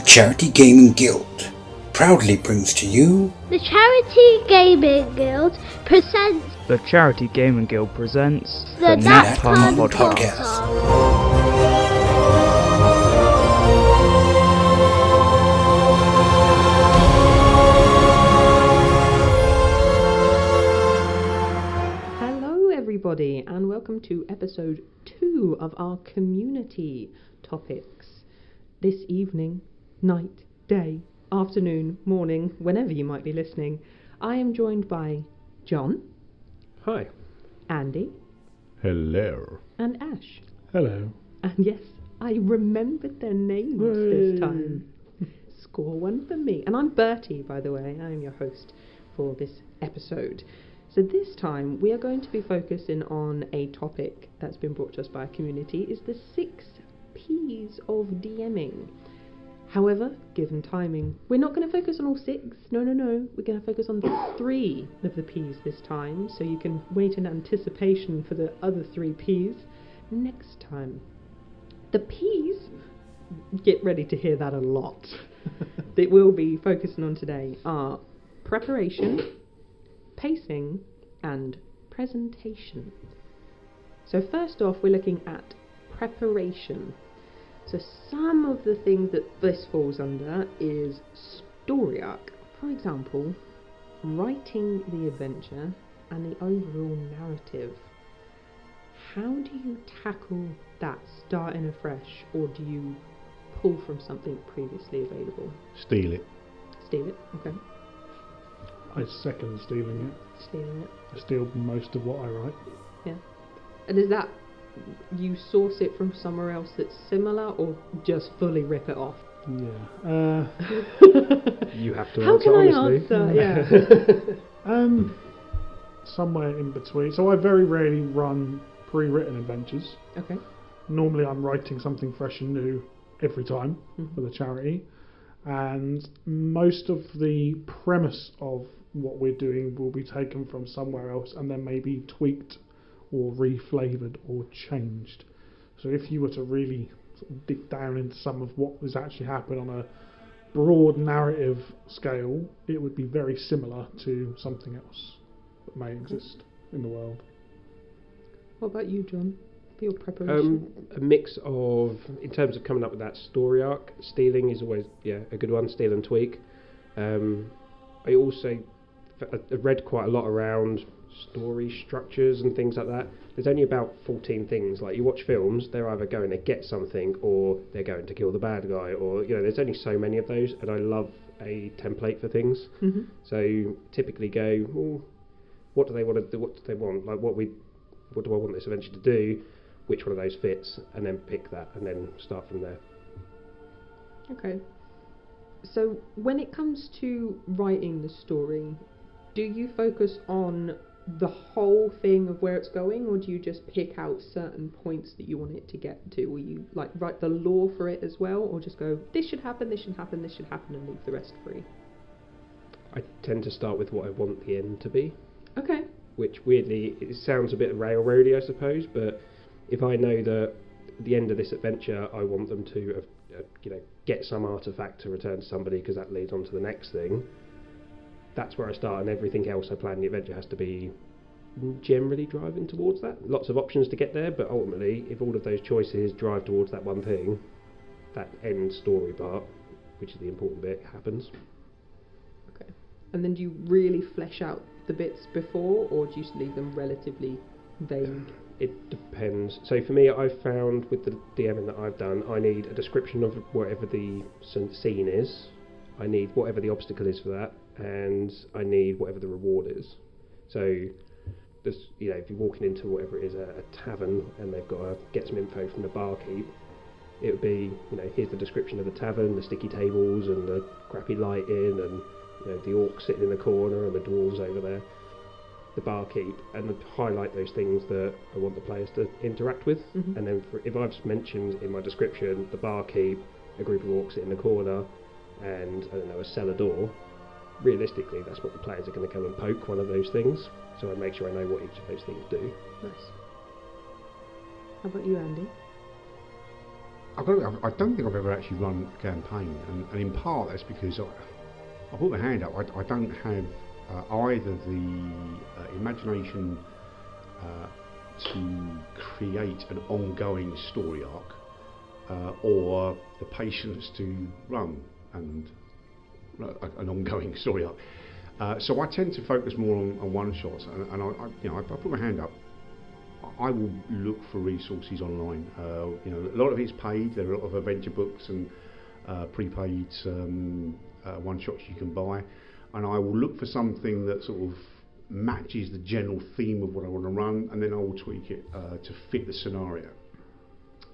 Charity Gaming Guild proudly brings to you The Charity Gaming Guild presents The Charity Gaming Guild presents the Nat Pun Pun Podcast. Hello everybody and welcome to episode 2 of our community topics. This evening, night, day, afternoon, morning, whenever you might be listening, I am joined by John. Hi. Andy. Hello. And Ash. Hello. And yes, I remembered their names this time. Score one for me. And I'm Bertie, by the way. I'm your host for this episode. So this time we are going to be focusing on a topic that's been brought to us by our community, is the 6 P's of DMing. However, given timing, we're not going to focus on all 6. No. We're going to focus on 3 of the P's this time, so you can wait in anticipation for the other 3 P's next time. The P's, get ready to hear that a lot, that we'll be focusing on today are preparation, pacing, and presentation. So first off, we're looking at preparation. So some of the things that this falls under is story arc. For example, writing the adventure and the overall narrative. How do you tackle that starting afresh, or do you pull from something previously available? Steal it. Steal it, okay. I second stealing it. Stealing it, I steal most of what I write. yeah. And is that you source it from somewhere else that's similar, or just fully rip it off? Yeah. You have to How answer can I honestly. answer? Yeah. Somewhere in between. So I very rarely run pre-written adventures. Okay. Normally I'm writing something fresh and new every time for the charity. And most of the premise of what we're doing will be taken from somewhere else and then maybe tweaked or reflavoured or changed. So if you were to really sort of dig down into some of what has actually happened on a broad narrative scale, it would be very similar to something else that may exist in the world. What about you, John? For your preparation? A mix of, in terms of coming up with that story arc, stealing is always a good one, steal and tweak. I also I've read quite a lot around story structures and things like that. There's only about 14 things. Like, you watch films, they're either going to get something or they're going to kill the bad guy, or there's only so many of those, and I love a template for things. So typically go, well, what do they want to do? What do they want? Like, what do I want this adventure to do? Which one of those fits? And then pick that and then start from there. Okay. So when it comes to writing the story, do you focus on the whole thing of where it's going, or do you just pick out certain points that you want it to get to? Will you write the lore for it as well, or just go, this should happen, this should happen, this should happen, and leave the rest free? I tend to start with what I want the end to be. Okay. Which, weirdly, it sounds a bit railroady, I suppose, but if I know that at the end of this adventure I want them to get some artifact to return to somebody because that leads on to the next thing, that's where I start, and everything else I plan the adventure has to be generally driving towards that. Lots of options to get there, but ultimately, if all of those choices drive towards that one thing, that end story part, which is the important bit, happens. Okay. And then do you really flesh out the bits before, or do you just leave them relatively vague? It depends. So for me, I've found with the DMing that I've done, I need a description of whatever the scene is, I need whatever the obstacle is for that, and I need whatever the reward is. So there's, if you're walking into whatever it is, a tavern, and they've got to get some info from the barkeep, it would be, here's the description of the tavern, the sticky tables and the crappy lighting, and the orcs sitting in the corner and the dwarves over there, the barkeep, and highlight those things that I want the players to interact with. And then if I've mentioned in my description the barkeep, a group of orcs sitting in the corner, and a cellar door, realistically that's what the players are going to go and poke, one of those things. So I make sure I know what each of those things do. Nice. How about you, Andy? I don't think I've ever actually run a campaign, and in part that's because I put my hand up. I don't have either the imagination to create an ongoing story arc, or the patience to run an ongoing story arc. So I tend to focus more on one shots, and I put my hand up. I will look for resources online. A lot of it's paid. There are a lot of adventure books and prepaid one shots you can buy, and I will look for something that sort of matches the general theme of what I want to run, and then I will tweak it to fit the scenario.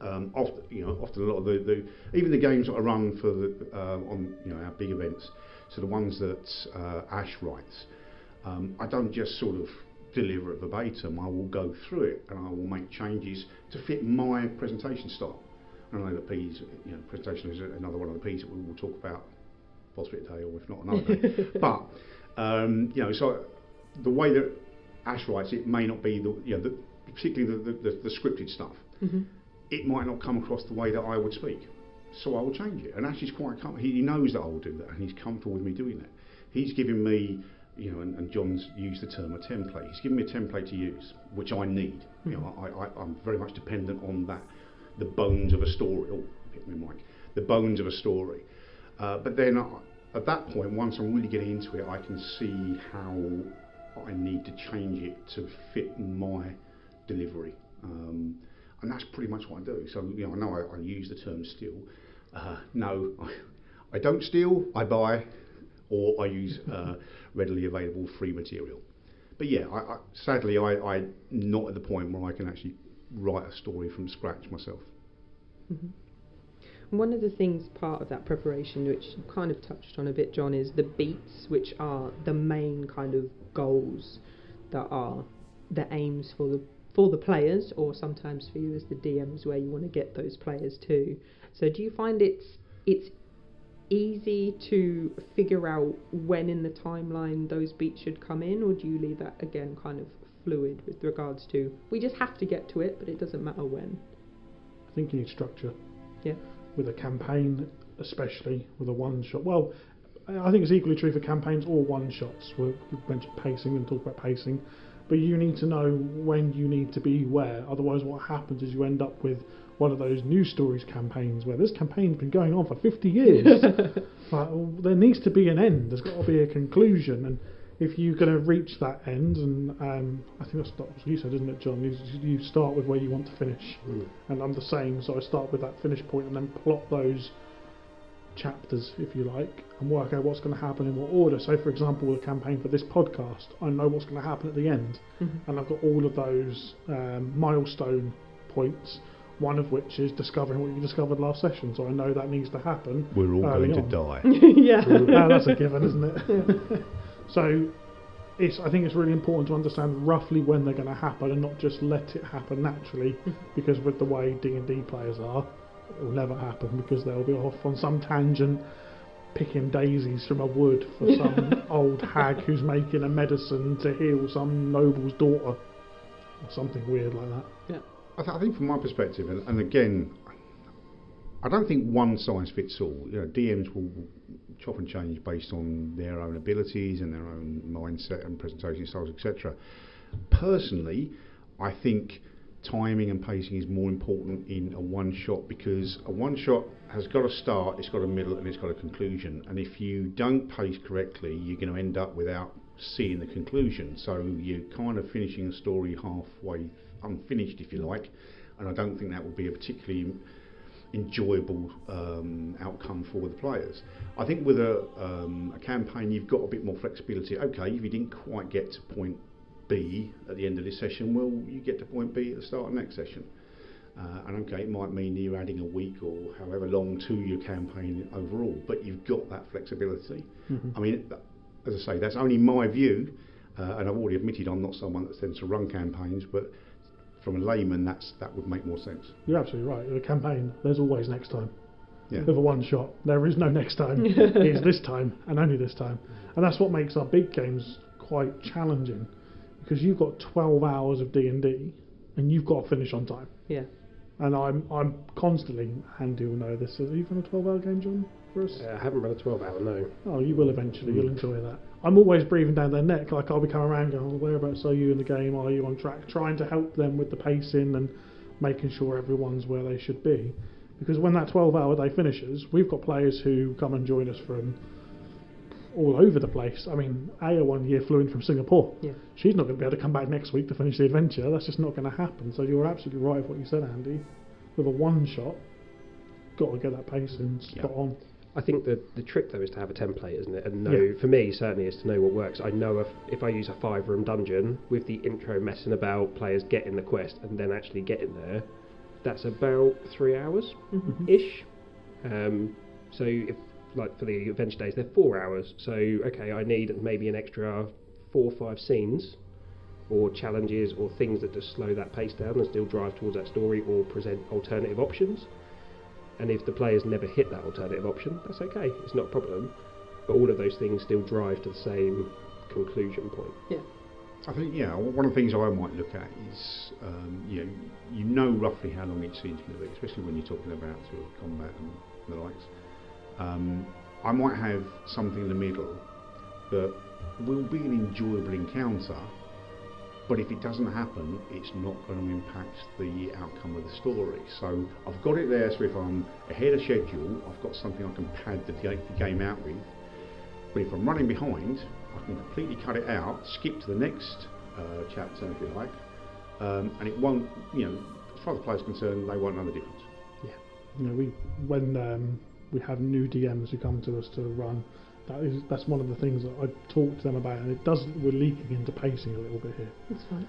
Often a lot of the even the games that I run for on our big events, so the ones that Ash writes, I don't just sort of deliver it verbatim. I will go through it and I will make changes to fit my presentation style. And I know that P's presentation is another one of the P's that we will talk about possibly today, or if not another day. But so the way that Ash writes it may not be particularly the scripted stuff. Mm-hmm. It might not come across the way that I would speak, so I will change it. And Ash is quite he knows that I will do that, and he's comfortable with me doing that. He's giving me, and John's used the term a template. He's given me a template to use, which I need. Mm-hmm. I'm very much dependent on that, the bones of a story. Oh, hit me mic. The bones of a story. But then at that point, once I'm really getting into it, I can see how I need to change it to fit my delivery. And that's pretty much what I do. So I know I use the term steal. No, I don't steal. I buy, or I use readily available free material. But yeah, sadly, I'm not at the point where I can actually write a story from scratch myself. Mm-hmm. One of the things, part of that preparation, which you kind of touched on a bit, John, is the beats, which are the main kind of goals that are the aims for the players, or sometimes for you as the DMs, where you want to get those players to. So do you find it's easy to figure out when in the timeline those beats should come in, or do you leave that again kind of fluid with regards to we just have to get to it, but it doesn't matter when? I think you need structure. Yeah. With a campaign, especially with a one-shot. Well, I think it's equally true for campaigns or one-shots. We mentioned pacing and talk about pacing, but you need to know when you need to be where. Otherwise, what happens is you end up with one of those news stories campaigns where this campaign's been going on for 50 years. There needs to be an end. There's got to be a conclusion, and if you're going to reach that end, and I think that's what you said, isn't it, John? You start with where you want to finish, and I'm the same. So I start with that finish point, and then plot those chapters, if you like, and work out what's going to happen in what order. So, for example, with a campaign for this podcast, I know what's going to happen at the end, and I've got all of those milestone points. One of which is discovering what you discovered last session, so I know that needs to happen. We're all going on. to die. Yeah, that's a given, isn't it? So, I think it's really important to understand roughly when they're going to happen, and not just let it happen naturally. Because with the way D&D players are, it will never happen, because they'll be off on some tangent, picking daisies from a wood for some old hag who's making a medicine to heal some noble's daughter, or something weird like that. Yeah. I think from my perspective, and again, I don't think one size fits all. DMs will chop and change based on their own abilities and their own mindset and presentation styles, etc. Personally, I think timing and pacing is more important in a one-shot, because a one-shot has got a start, it's got a middle, and it's got a conclusion. And if you don't pace correctly, you're going to end up without seeing the conclusion. So you're kind of finishing a story halfway unfinished, if you like, and I don't think that would be a particularly enjoyable outcome for the players. I think with a campaign, you've got a bit more flexibility. Okay, if you didn't quite get to point B at the end of this session, well, you get to point B at the start of the next session. And okay, it might mean you're adding a week or however long to your campaign overall, but you've got that flexibility. I mean, as I say, that's only my view, and I've already admitted I'm not someone that tends to run campaigns, but from a layman, that would make more sense. You're absolutely right. With a campaign, there's always next time. Yeah. With a one-shot, there is no next time. It's this time, and only this time. And that's what makes our big games quite challenging, because you've got 12 hours of D&D, and you've got to finish on time. Yeah. And I'm constantly, Andy will know this. Have you run a 12-hour game, John, for us? I haven't run a 12-hour, no. Oh, you will eventually. You'll enjoy that. I'm always breathing down their neck. Like, I'll be coming around going, oh, whereabouts are you in the game? Are you on track? Trying to help them with the pacing and making sure everyone's where they should be. Because when that 12-hour day finishes, we've got players who come and join us from all over the place. I mean, Aya one year flew in from Singapore. Yeah. She's not going to be able to come back next week to finish the adventure. That's just not going to happen. So you're absolutely right with what you said, Andy. With a one-shot, got to get that pacing spot on. I think the trick though is to have a template, isn't it? And know, for me certainly, is to know what works. I know if I use a 5-room dungeon with the intro messing about, players getting the quest and then actually getting there, that's about 3 hours ish. So if, like, for the adventure days, they're 4 hours. So okay, I need maybe an extra 4 or 5 scenes or challenges or things that just slow that pace down and still drive towards that story or present alternative options. And if the players never hit that alternative option, that's okay, it's not a problem. But all of those things still drive to the same conclusion point. Yeah. I think, one of the things I might look at is, you know roughly how long each scene's going to be, especially when you're talking about sort of combat and the likes. I might have something in the middle that will be an enjoyable encounter, but if it doesn't happen, it's not going to impact the outcome of the story. So I've got it there, so if I'm ahead of schedule, I've got something I can pad the game out with. But if I'm running behind, I can completely cut it out, skip to the next chapter, if you like, and it won't, as far as the player's concerned, they won't know the difference. Yeah. When we have new DMs who come to us to run, that's one of the things that I talk to them about, and we're leaking into pacing a little bit here. That's fine.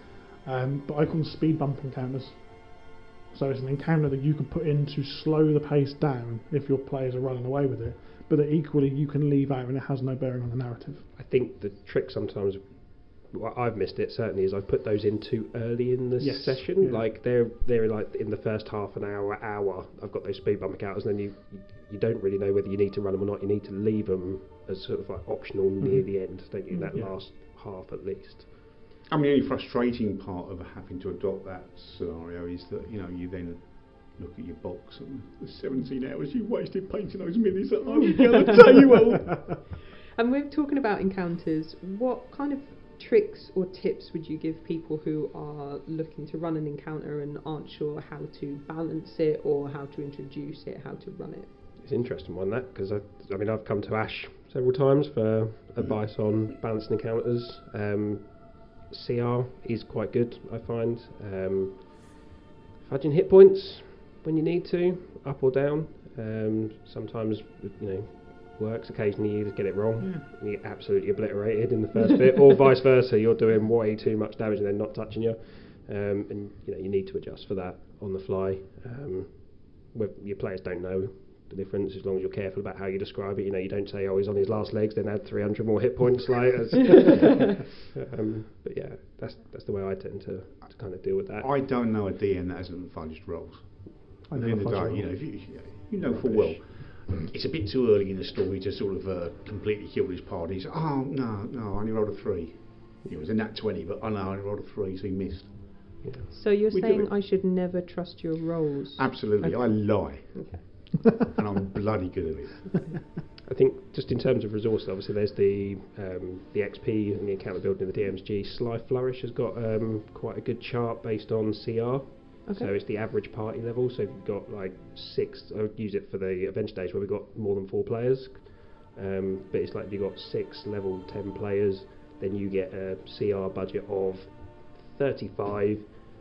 But I call them speed bump encounters. So it's an encounter that you can put in to slow the pace down if your players are running away with it, but that equally you can leave out and it has no bearing on the narrative. I think the trick sometimes, I've missed it certainly, is I've put those in too early in the session. Yeah. Like they're like in the first half an hour. I've got those speed bump encounters, and then you don't really know whether you need to run them or not. You need to leave them as sort of like optional near the end, don't you? That last half at least. I mean, the only frustrating part of having to adopt that scenario is that you then look at your box and the 17 hours you wasted painting those minis that I was going to tell you all. And we're talking about encounters. What kind of tricks or tips would you give people who are looking to run an encounter and aren't sure how to balance it or how to introduce it, how to run it? It's an interesting one, that, because I've come to Ash several times for advice on balancing encounters. CR is quite good, I find. Fudging hit points when you need to, up or down. Sometimes, works. Occasionally you just get it wrong and you get absolutely obliterated in the first bit, or vice versa, you're doing way too much damage and they're not touching you, and you need to adjust for that on the fly. Your players don't know the difference as long as you're careful about how you describe it. You don't say, oh, he's on his last legs, then add 300 more hit points. But yeah, that's the way I tend to kind of deal with that. I don't know a DM that hasn't fudged rolls. I At the end of the day, if you know full well it's a bit too early in the story to sort of completely kill his parties. Oh no, I only rolled a 3. It was a nat 20, but I only rolled a 3, so he missed. Yeah. So you're saying I should never trust your rolls? Absolutely, Okay. I lie. Okay. And I'm bloody good at it. I think just in terms of resources, obviously there's the XP and the encounter building in the DMSG. Sly Flourish has got quite a good chart based on CR. Okay. So it's the average party level. So if you've got like 6, I would use it for the adventure days where we've got more than 4 players. But it's like if you've got 6 level 10 players, then you get a CR budget of 35.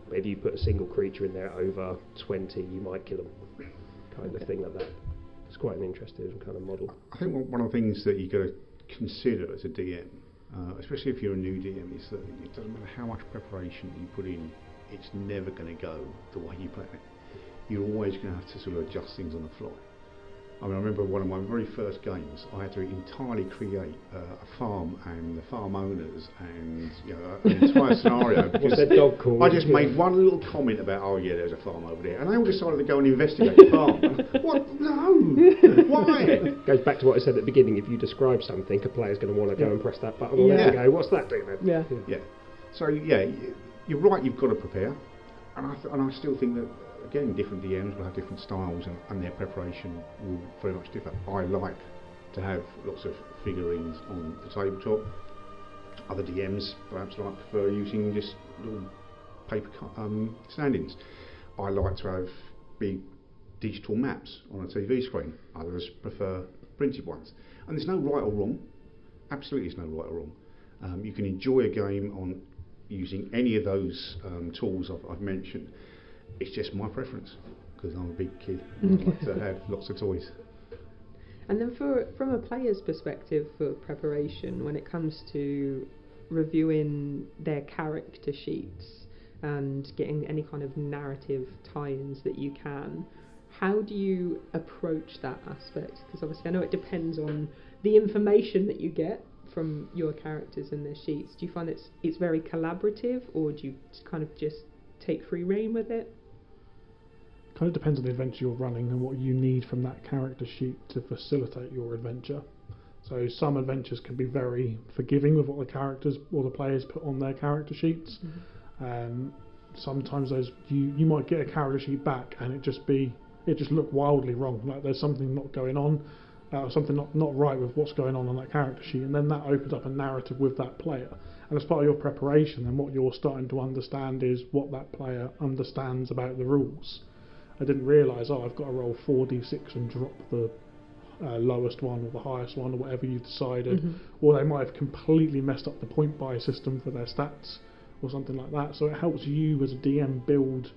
But if you put a single creature in there over 20, you might kill them. Kind of thing like that. It's quite an interesting kind of model. I think one of the things that you've got to consider as a DM, especially if you're a new DM, is that it doesn't matter how much preparation you put in, it's never going to go the way you plan it. You're always going to have to sort of adjust things on the fly. I remember one of my very first games, I had to entirely create a farm and the farm owners and an entire scenario. What's that dog called? I just made one little comment about, oh yeah, there's a farm over there, and they all decided to go and investigate the farm. What? No! Why? Goes back to what I said at the beginning. If you describe something, a player's going to want to go and press that button on there and go, what's that doing then? Yeah. So yeah, you're right. You've got to prepare, and I still think that again, different DMs will have different styles, and their preparation will very much differ. I like to have lots of figurines on the tabletop. Other DMs perhaps prefer using just little paper stand-ins. I like to have big digital maps on a TV screen. Others prefer printed ones. And there's no right or wrong. Absolutely, there's no right or wrong. You can enjoy a game on using any of those tools I've mentioned. It's just my preference because I'm a big kid and I like to have lots of toys. And then from a player's perspective for preparation, when it comes to reviewing their character sheets and getting any kind of narrative tie-ins that you can, how do you approach that aspect? Because obviously I know it depends on the information that you get from your characters and their sheets. Do you find it's very collaborative, or do you kind of just take free rein with it? Kind of depends on the adventure you're running and what you need from that character sheet to facilitate your adventure. So some adventures can be very forgiving with what the characters or the players put on their character sheets. Sometimes those you might get a character sheet back and it just look wildly wrong, like there's something not going on, something not right with what's going on that character sheet, and then that opens up a narrative with that player. And as part of your preparation, then what you're starting to understand is what that player understands about the rules. I didn't realise, I've got to roll 4d6 and drop the lowest one or the highest one or whatever you've decided, or they might have completely messed up the point buy system for their stats or something like that. So it helps you as a DM build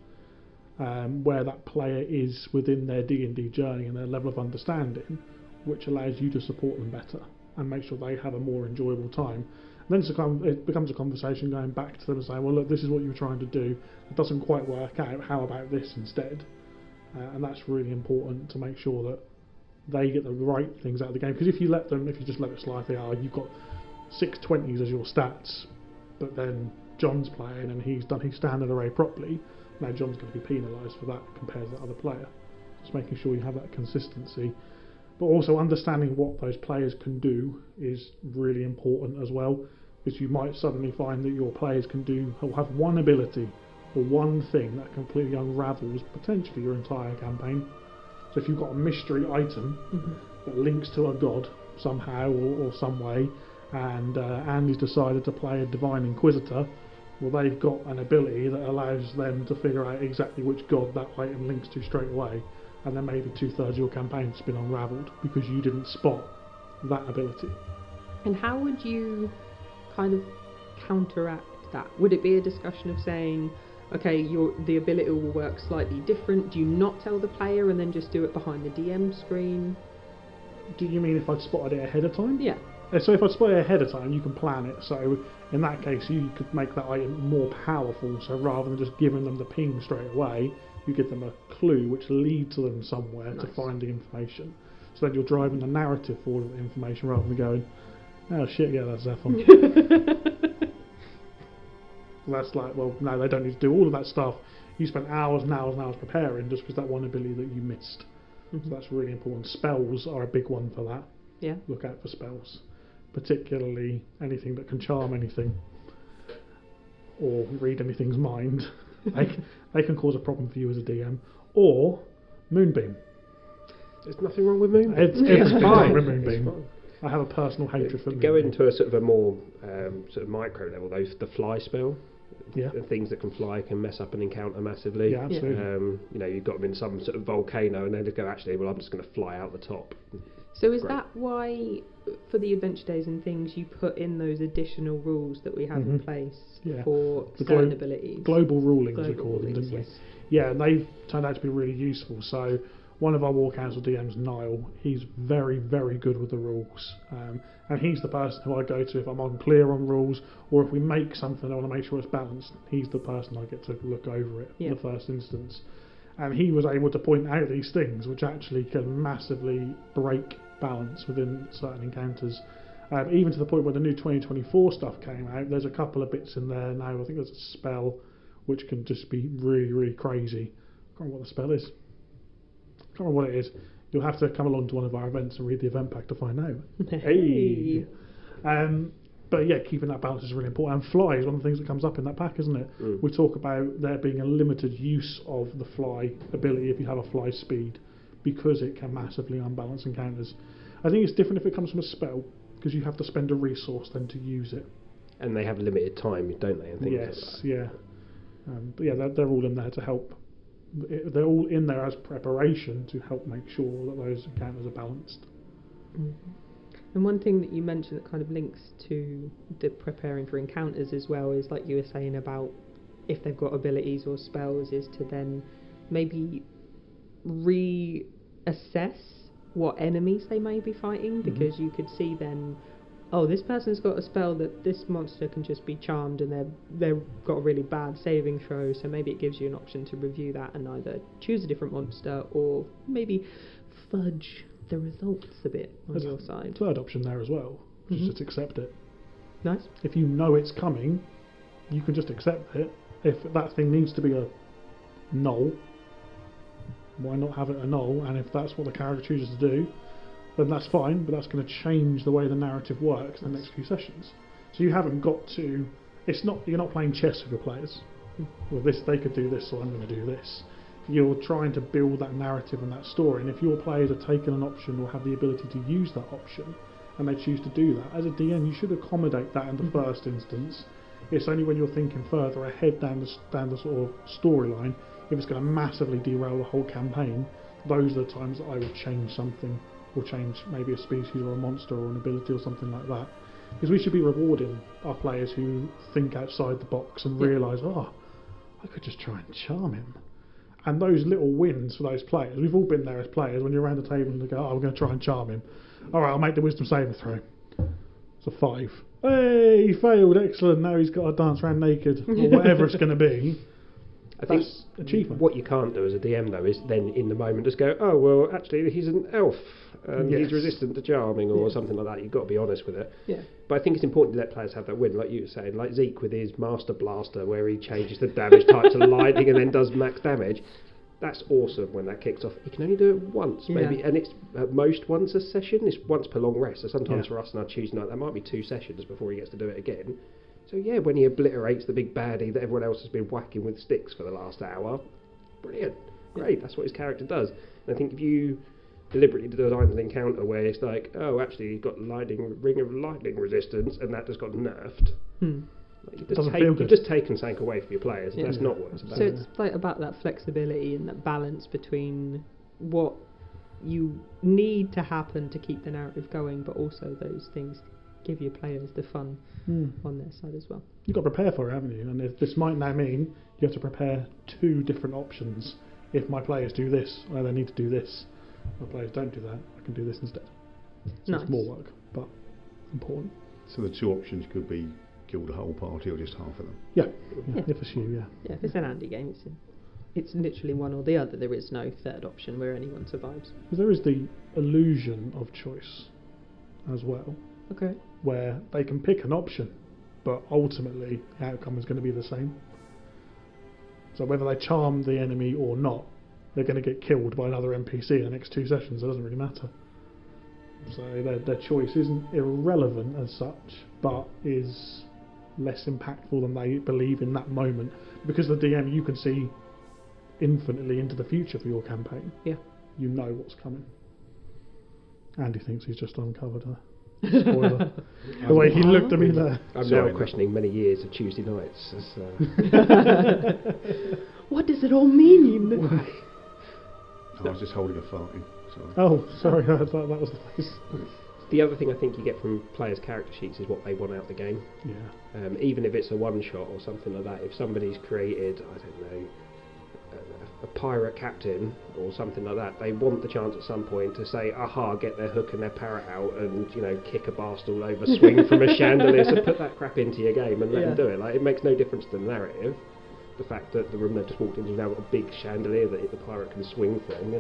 where that player is within their D&D journey and their level of understanding, which allows you to support them better and make sure they have a more enjoyable time. And then it becomes a conversation going back to them and saying, well, look, this is what you were trying to do, it doesn't quite work out, how about this instead? And that's really important to make sure that they get the right things out of the game. Because if you just let it slide, you've got 6 20s as your stats, but then John's playing and he's done his standard array properly, now John's going to be penalised for that compared to the other player. Just making sure you have that consistency. But also understanding what those players can do is really important as well, because you might suddenly find that your players will have one ability or one thing that completely unravels potentially your entire campaign. So if you've got a mystery item that links to a god somehow or some way, and Andy's decided to play a Divine Inquisitor, well, they've got an ability that allows them to figure out exactly which god that item links to straight away, and then maybe 2/3 of your campaign's been unravelled because you didn't spot that ability. And how would you kind of counteract that? Would it be a discussion of saying, okay, the ability will work slightly different? Do you not tell the player and then just do it behind the DM screen? Do you mean if I'd spotted it ahead of time? Yeah. So if I'd spotted it ahead of time, you can plan it. So in that case, you could make that item more powerful. So rather than just giving them the ping straight away, you give them a clue which leads to them somewhere to find the information. So then you're driving the narrative forward with the information rather than going, oh shit, yeah, that's Zephon. That's like, well, no, they don't need to do all of that stuff. You spent hours and hours and hours preparing just because that one ability that you missed. So that's really important. Spells are a big one for that. Yeah. Look out for spells, particularly anything that can charm anything or read anything's mind. They can cause a problem for you as a DM. Or Moonbeam. There's nothing wrong with Moonbeam. It's fine with It's Moonbeam. fine. I have a personal hatred for Go Moonbeam. into a sort of a more sort of micro level, the fly spell. Yeah. The things that can fly can mess up an encounter massively. Yeah, absolutely. You've got them in some sort of volcano and then they go, actually, well, I'm just going to fly out the top. So is Great. that why, for the adventure days and things, you put in those additional rules that we have in place for The certain abilities? Global rulings, we Global call them, rulings, didn't we? yes. Yeah, and they've turned out to be really useful. So one of our War Council DMs, Niall, he's very, very good with the rules. And he's the person who I go to if I'm unclear on rules, or if we make something I want to make sure it's balanced. He's the person I get to look over it in the first instance. And he was able to point out these things which actually can massively break balance within certain encounters. Even to the point where the new 2024 stuff came out, there's a couple of bits in there now. I think there's a spell which can just be really, really crazy. I can't remember what the spell is. Can't remember what it is. You'll have to come along to one of our events and read the event pack to find out. Hey. But yeah, keeping that balance is really important. And fly is one of the things that comes up in that pack, isn't it? We talk about there being a limited use of the fly ability if you have a fly speed, because it can massively unbalance encounters. I think it's different if it comes from a spell, because you have to spend a resource then to use it. And they have limited time, don't they? And things Yes, like that. yeah. But yeah, they're all in there to help. They're all in there as preparation to help make sure that those encounters are balanced. And one thing that you mentioned that kind of links to the preparing for encounters as well is, like you were saying about if they've got abilities or spells, is to then maybe reassess what enemies they may be fighting, because you could see then, oh, this person's got a spell that this monster can just be charmed, and they've got a really bad saving throw, so maybe it gives you an option to review that and either choose a different monster or maybe fudge the results a bit on There's your side. Third option there as well, just accept it. Nice. If you know it's coming, you can just accept it. If that thing needs to be a null, why not have it a null? And if that's what the character chooses to do, then that's fine, but that's going to change the way the narrative works in the next few sessions. So you haven't got to... You're not playing chess with your players. Well, they could do this, so I'm going to do this. You're trying to build that narrative and that story, and if your players are taking an option or have the ability to use that option, and they choose to do that, as a DM you should accommodate that in the first instance. It's only when you're thinking further ahead down the sort of storyline, if it's going to massively derail the whole campaign, those are the times that I would change something, or change maybe a species or a monster or an ability or something like that. Because we should be rewarding our players who think outside the box and realise, oh, I could just try and charm him. And those little wins for those players, we've all been there as players, when you're around the table and they go, oh, we're going to try and charm him. Alright, I'll make the wisdom saving throw. It's a 5. Hey, he failed, excellent, now he's got to dance around naked, or whatever it's going to be. I think achievement. What you can't do as a DM though is then in the moment just go, oh well, actually he's an elf and he's resistant to charming or something like that. You've got to be honest with it. Yeah. But I think it's important to let players have that win, like you were saying, like Zeke with his Master Blaster, where he changes the damage type to lightning and then does max damage. That's awesome when that kicks off. You can only do it once, maybe, and it's at most once a session. It's once per long rest. So sometimes for us on our Tuesday night, that might be 2 sessions before he gets to do it again. So yeah, when he obliterates the big baddie that everyone else has been whacking with sticks for the last hour, brilliant, great, that's what his character does. And I think if you deliberately design an encounter where it's like, oh, actually he's got ring of lightning resistance, and that just got nerfed, you've just taken something away from your players, and that's not what it's about. So it's like about that flexibility and that balance between what you need to happen to keep the narrative going, but also those things give your players the fun on their side as well. You've got to prepare for it, haven't you? And this might now mean you have to prepare 2 different options. If my players do this, I then need to do this. If my players don't do that, I can do this instead. So it's more work, but important. So the 2 options could be kill the whole party or just half of them? Yeah. If it's you, Yeah, if it's an Andy game, it's literally one or the other. There is no third option where anyone survives. Because there is the illusion of choice as well. Okay. Where they can pick an option, but ultimately the outcome is going to be the same. So whether they charm the enemy or not, they're going to get killed by another NPC in the next 2 sessions. It doesn't really matter. So their choice isn't irrelevant as such, but is less impactful than they believe in that moment. Because the DM, you can see infinitely into the future for your campaign. Yeah. You know what's coming. Andy thinks he's just uncovered a spoiler. The way he looked at me there. I'm now questioning many years of Tuesday nights. What does it all mean? Why? I was just holding a fart in. Sorry. Oh, sorry, I thought that was the face. The other thing I think you get from players' character sheets is what they want out the game. Yeah. Even if it's a one-shot or something like that, if somebody's created, I don't know, a pirate captain or something like that, they want the chance at some point to say, aha, get their hook and their parrot out and, kick a bastard all over, swing from a chandelier, so put that crap into your game and let them do it. Like, it makes no difference to the narrative. The fact that the room they've just walked into has now got a big chandelier that the pirate can swing from,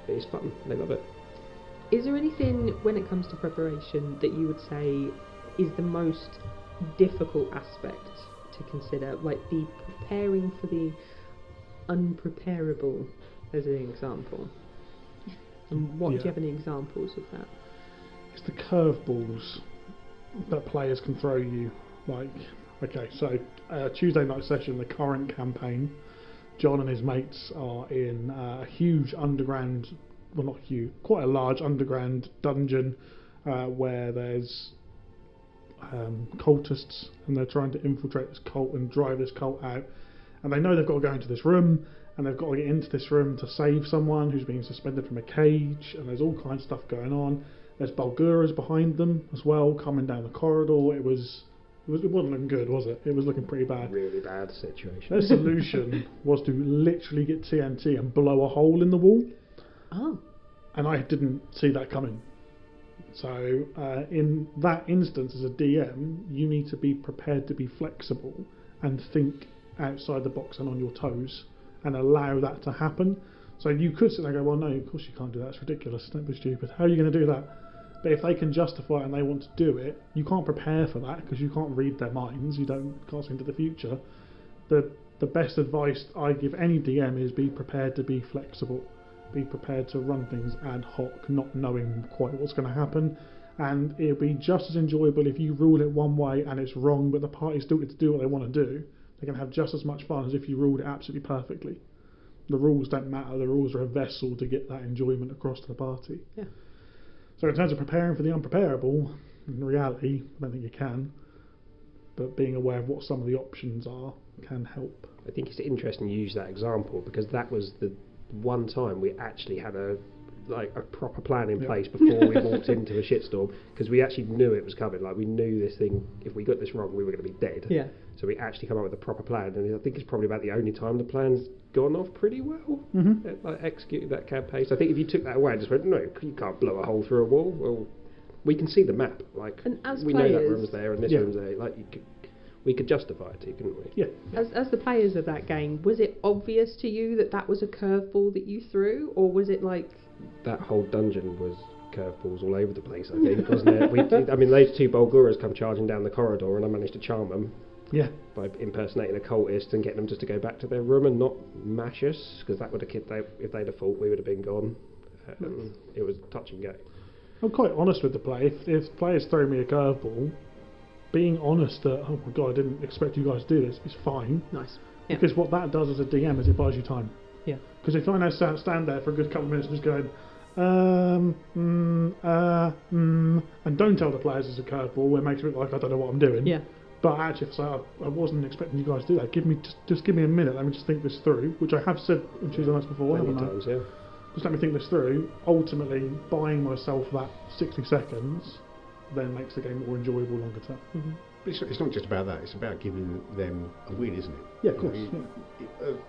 it's fun. They love it. Is there anything, when it comes to preparation, that you would say is the most difficult aspect to consider? Like the preparing for the unpreparable, as an example. And do you have any examples of that? It's the curveballs that players can throw you. Like, okay, so Tuesday night session, the current campaign, John and his mates are in a huge underground, well not huge, quite a large underground dungeon where there's cultists, and they're trying to infiltrate this cult and drive this cult out. And they know they've got to go into this room, and they've got to get into this room to save someone who's being suspended from a cage, and there's all kinds of stuff going on. There's Balguras behind them as well, coming down the corridor. It wasn't looking good, was it? It was looking pretty bad. Really bad situation. Their solution was to literally get TNT and blow a hole in the wall. Oh. And I didn't see that coming. So in that instance, as a DM, you need to be prepared to be flexible and think outside the box and on your toes and allow that to happen. So you could sit there and go, well, no, of course you can't do that. It's ridiculous. Don't be stupid. How are you going to do that? But if they can justify it and they want to do it, you can't prepare for that because you can't read their minds. You can't see into the future. The best advice I give any DM is be prepared to be flexible. Be prepared to run things ad hoc, not knowing quite what's going to happen. And it'll be just as enjoyable if you rule it one way and it's wrong, but the party still get to do what they want to do. They can have just as much fun as if you ruled it absolutely perfectly. The rules don't matter. The rules are a vessel to get that enjoyment across to the party. Yeah. So in terms of preparing for the unpreparable, in reality, I don't think you can. But being aware of what some of the options are can help. I think it's interesting you use that example because that was the one time we actually had a proper plan in place before we walked into a shitstorm, because we actually knew it was coming. Like, we knew this thing, if we got this wrong, we were going to be dead. Yeah. So we actually come up with a proper plan, and I think it's probably about the only time the plan's gone off pretty well. Executed that campaign. So I think if you took that away and just went, no, you can't blow a hole through a wall. Well, we can see the map. Like, and as we players, know that room's there and this room's there. Like, we could justify it too, couldn't we? Yeah. As the players of that game, was it obvious to you that was a curveball that you threw, or was it like... That whole dungeon was curveballs all over the place, I think, wasn't it? I mean, those two Bulguras come charging down the corridor, and I managed to charm them. Yeah. By impersonating a cultist and getting them just to go back to their room and not mash us, because that would have if they'd have fought, we would have been gone. It was touch and go. I'm quite honest with the play. If players throw me a curveball, being honest that, oh my god, I didn't expect you guys to do this, is fine. Nice. Yeah. Because what that does as a DM is it buys you time. Yeah. Because if I now stand there for a good couple of minutes and just going, and don't tell the players it's a curveball, it makes it look like I don't know what I'm doing. Yeah. But actually, if I say, I wasn't expecting you guys to do that, just give me a minute, let me just think this through, which I have said on Tuesday nights before, Many haven't I? times, yeah. Just let me think this through. Ultimately, buying myself that 60 seconds then makes the game more enjoyable longer term. Mm-hmm. It's not just about that, it's about giving them a win, isn't it? Yeah, of course.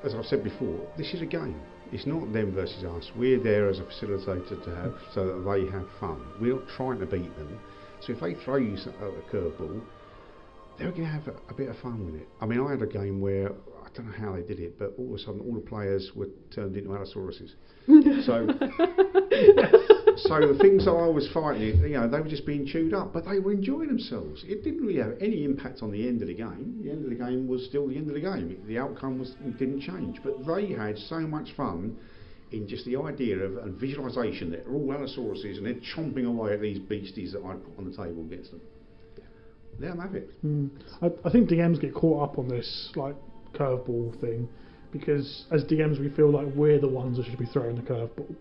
As I've said before, this is a game. It's not them versus us. We're there as a facilitator to have, so that they have fun. We're not trying to beat them. So if they throw you a curveball, they're going to have a bit of fun with it. I mean, I had a game where, I don't know how they did it, but all of a sudden all the players were turned into Allosauruses. So the things that I was fighting, they were just being chewed up, but they were enjoying themselves. It didn't really have any impact on the end of the game. The end of the game was still the end of the game. The outcome didn't change, but they had so much fun in just the idea of and visualisation that they're all Allosauruses and they're chomping away at these beasties that I put on the table against them. Let them have it. I think DMs get caught up on this curveball thing, because as DMs we feel like we're the ones that should be throwing the curveball.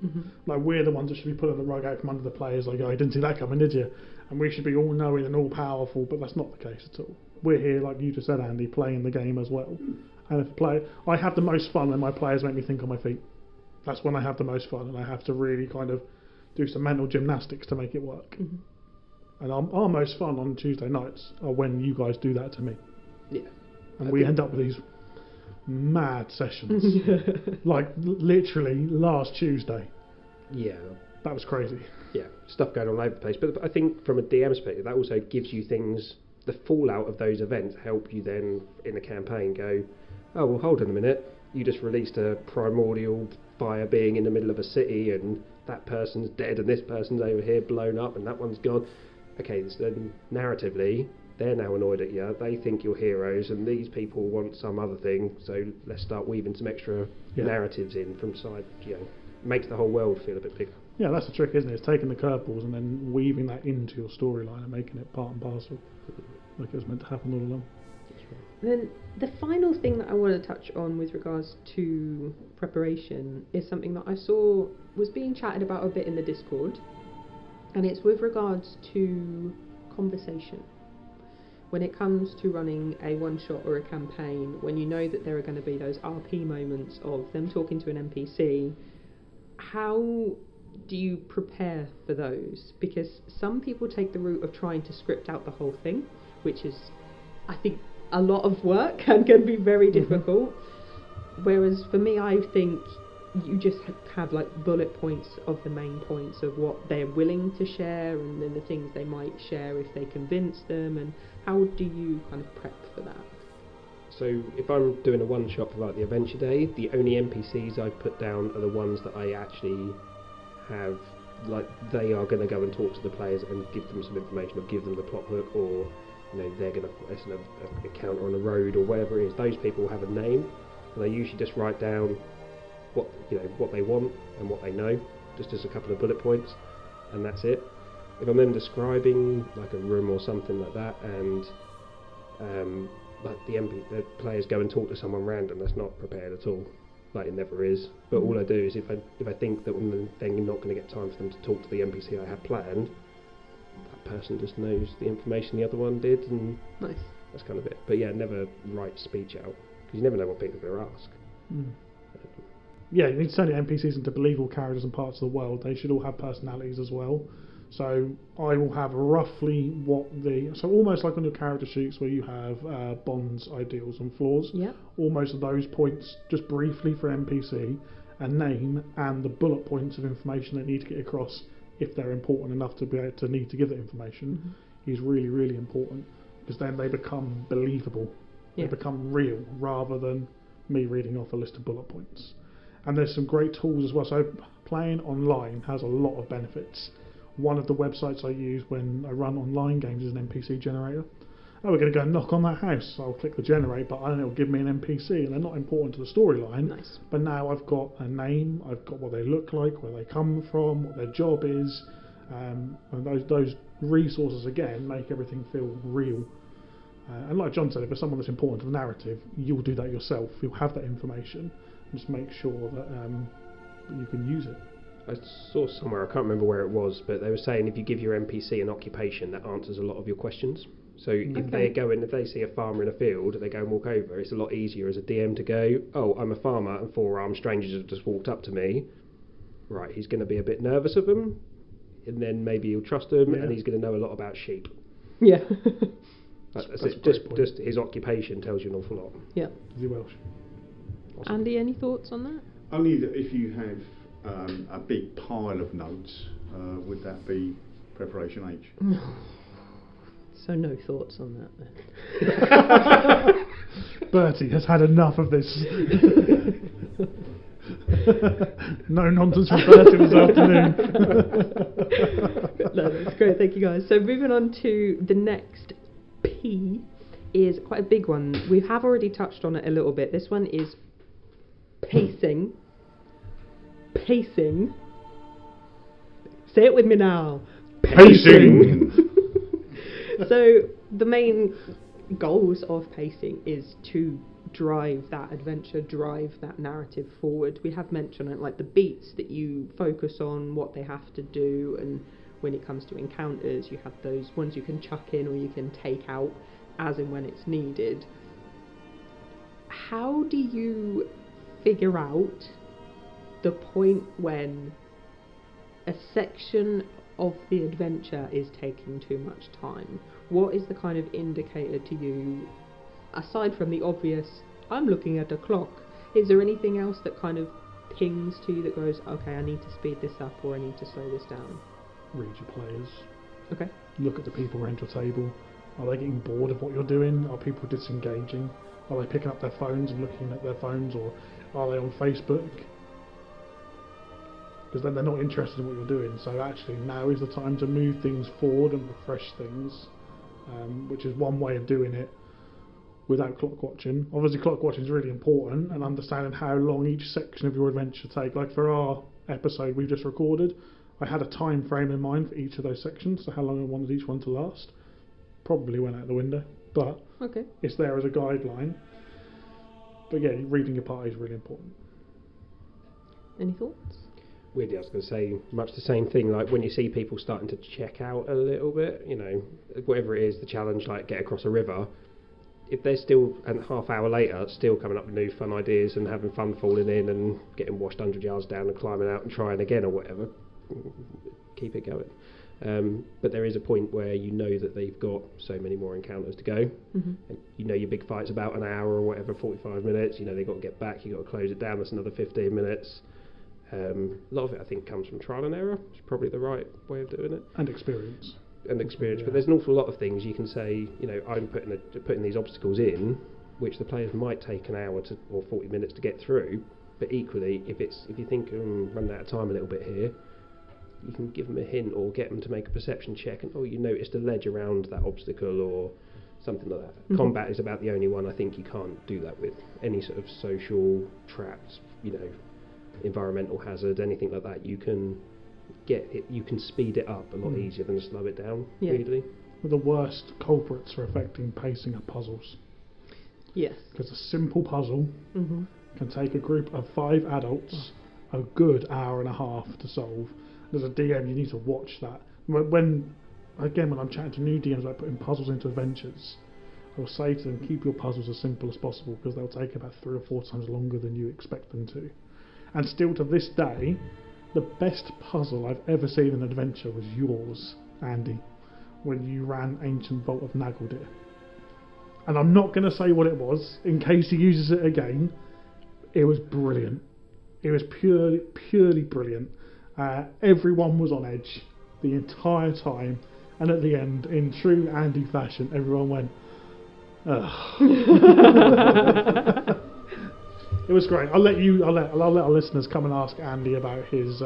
Like we're the ones that should be pulling the rug out from under the players, like, oh, you didn't see that coming, did you? And we should be all knowing and all powerful, but that's not the case at all. We're here, like you just said, Andy, playing the game as well. And I have the most fun when my players make me think on my feet. That's when I have the most fun, and I have to really kind of do some mental gymnastics to make it work. And our most fun on Tuesday nights are when you guys do that to me. Yeah. And we end up with these mad sessions. Like, literally, last Tuesday. Yeah. That was crazy. Yeah, stuff going on all over the place. But I think from a DM perspective, that also gives you things, the fallout of those events help you then, in the campaign, go, oh, well, hold on a minute. You just released a primordial fire being in the middle of a city, and that person's dead, and this person's over here blown up, and that one's gone. Okay, so then narratively, they're now annoyed at you. They think you're heroes, and these people want some other thing. So let's start weaving some extra narratives in from side, makes the whole world feel a bit bigger. Yeah, that's the trick, isn't it? It's taking the curveballs and then weaving that into your storyline and making it part and parcel, like it was meant to happen all along. Then the final thing that I want to touch on with regards to preparation is something that I saw was being chatted about a bit in the Discord, and it's with regards to conversation. When it comes to running a one-shot or a campaign, when you know that there are going to be those RP moments of them talking to an NPC, how do you prepare for those? Because some people take the route of trying to script out the whole thing, which is, I think, a lot of work and can be very difficult. Whereas for me, I think you just have like bullet points of the main points of what they're willing to share, and then the things they might share if they convince them. And how do you kind of prep for that? So if I'm doing a one-shot for like the adventure day, the only NPCs I put down are the ones that I actually have, like they are going to go and talk to the players and give them some information or give them the plot hook, or they're going to put us in a counter on a road or whatever it is. Those people have a name, and I usually just write down what they want and what they know, just as a couple of bullet points, and that's it. If I'm then describing like a room or something like that, and like the players go and talk to someone random, that's not prepared at all. Like it never is. But all I do is if I think that they're not going to get time for them to talk to the NPC I have planned, that person just knows the information the other one did, and Nice. that's kind of it. But yeah, never write speech out, because you never know what people are going to ask. Yeah, you need to turn your NPCs into believable characters and parts of the world. They should all have personalities as well. So I will have roughly so almost like on your character sheets where you have bonds, ideals and flaws. Yeah. Almost those points, just briefly for NPC, a name and the bullet points of information they need to get across if they're important enough to be able to need to give that information is really, really important, because then they become believable. Yeah. They become real rather than me reading off a list of bullet points. And there's some great tools as well. So playing online has a lot of benefits. One of the websites I use when I run online games is an NPC generator. Oh, we're going to go and knock on that house. So I'll click the generate button and it'll give me an NPC, and they're not important to the storyline. Nice. But now I've got a name, I've got what they look like, where they come from, what their job is, and those resources again make everything feel real. And like John said, if there's someone that's important to the narrative, you'll do that yourself. You'll have that information, and just make sure that you can use it. I saw somewhere, I can't remember where it was, but they were saying if you give your NPC an occupation, that answers a lot of your questions. So if they see a farmer in a field, they go and walk over, it's a lot easier as a DM to go, oh, I'm a farmer and 4 armed strangers have just walked up to me. Right, he's going to be a bit nervous of them, and then maybe he'll trust them, and he's going to know a lot about sheep. Yeah. That's it. Just his occupation tells you an awful lot. Yeah. Is he Welsh? Awesome. Andy, any thoughts on that? Only that if you have a big pile of notes, would that be preparation H? So no thoughts on that then. Bertie has had enough of this. No nonsense from Bertie this afternoon. No, that's great, thank you guys. So moving on to the next P is quite a big one. We have already touched on it a little bit. This one is pacing. Pacing. Say it with me now. Pacing! So the main goals of pacing is to drive that adventure, drive that narrative forward. We have mentioned it, like the beats that you focus on, what they have to do, and when it comes to encounters, you have those ones you can chuck in or you can take out as and when it's needed. How do you figure out the point when a section of the adventure is taking too much time? What is the kind of indicator to you, aside from the obvious, I'm looking at a clock? Is there anything else that kind of pings to you that goes, okay, I need to speed this up or I need to slow this down? Read your players. Okay. Look at the people around your table. Are they getting bored of what you're doing? Are people disengaging? Are they picking up their phones and looking at their phones, or are they on Facebook? Because then they're not interested in what you're doing. So actually now is the time to move things forward and refresh things, which is one way of doing it without clock watching. Obviously clock watching is really important, and understanding how long each section of your adventure take. Like for our episode we just recorded, I had a time frame in mind for each of those sections, so how long I wanted each one to last. Probably went out the window, but Okay. it's there as a guideline. But yeah, reading your party is really important. Any thoughts? Weirdly, I was going to say much the same thing. Like when you see people starting to check out a little bit, whatever it is, the challenge, like get across a river. If they're still, and half hour later, still coming up with new fun ideas and having fun falling in and getting washed 100 yards down and climbing out and trying again or whatever, keep it going. But there is a point where you know that they've got so many more encounters to go. Mm-hmm. And your big fight's about an hour or whatever, 45 minutes. They've got to get back, you've got to close it down, that's another 15 minutes. A lot of it, I think, comes from trial and error. It's probably the right way of doing it. And experience. Yeah. But there's an awful lot of things you can say, I'm putting these obstacles in, which the players might take an hour or 40 minutes to get through. But equally, if you think running out of time a little bit here, you can give them a hint or get them to make a perception check, and you noticed a ledge around that obstacle or something like that. Mm-hmm. Combat is about the only one I think you can't do that with. Any sort of social traps, environmental hazard, anything like that, you can get it. You can speed it up a lot easier than slow it down. Yeah. Really. The worst culprits for affecting pacing are puzzles. Yes. Because a simple puzzle Mm-hmm. can take a group of 5 adults a good hour and a half to solve. As a DM, you need to watch that. When I'm chatting to new DMs about putting puzzles into adventures, I'll say to them, keep your puzzles as simple as possible because they'll take about 3 or 4 times longer than you expect them to. And still to this day, the best puzzle I've ever seen in an adventure was yours, Andy, when you ran Ancient Vault of Naggledir. And I'm not going to say what it was, in case he uses it again. It was brilliant. It was purely brilliant. Everyone was on edge the entire time. And at the end, in true Andy fashion, everyone went, ugh. It was great. I'll let our listeners come and ask Andy about his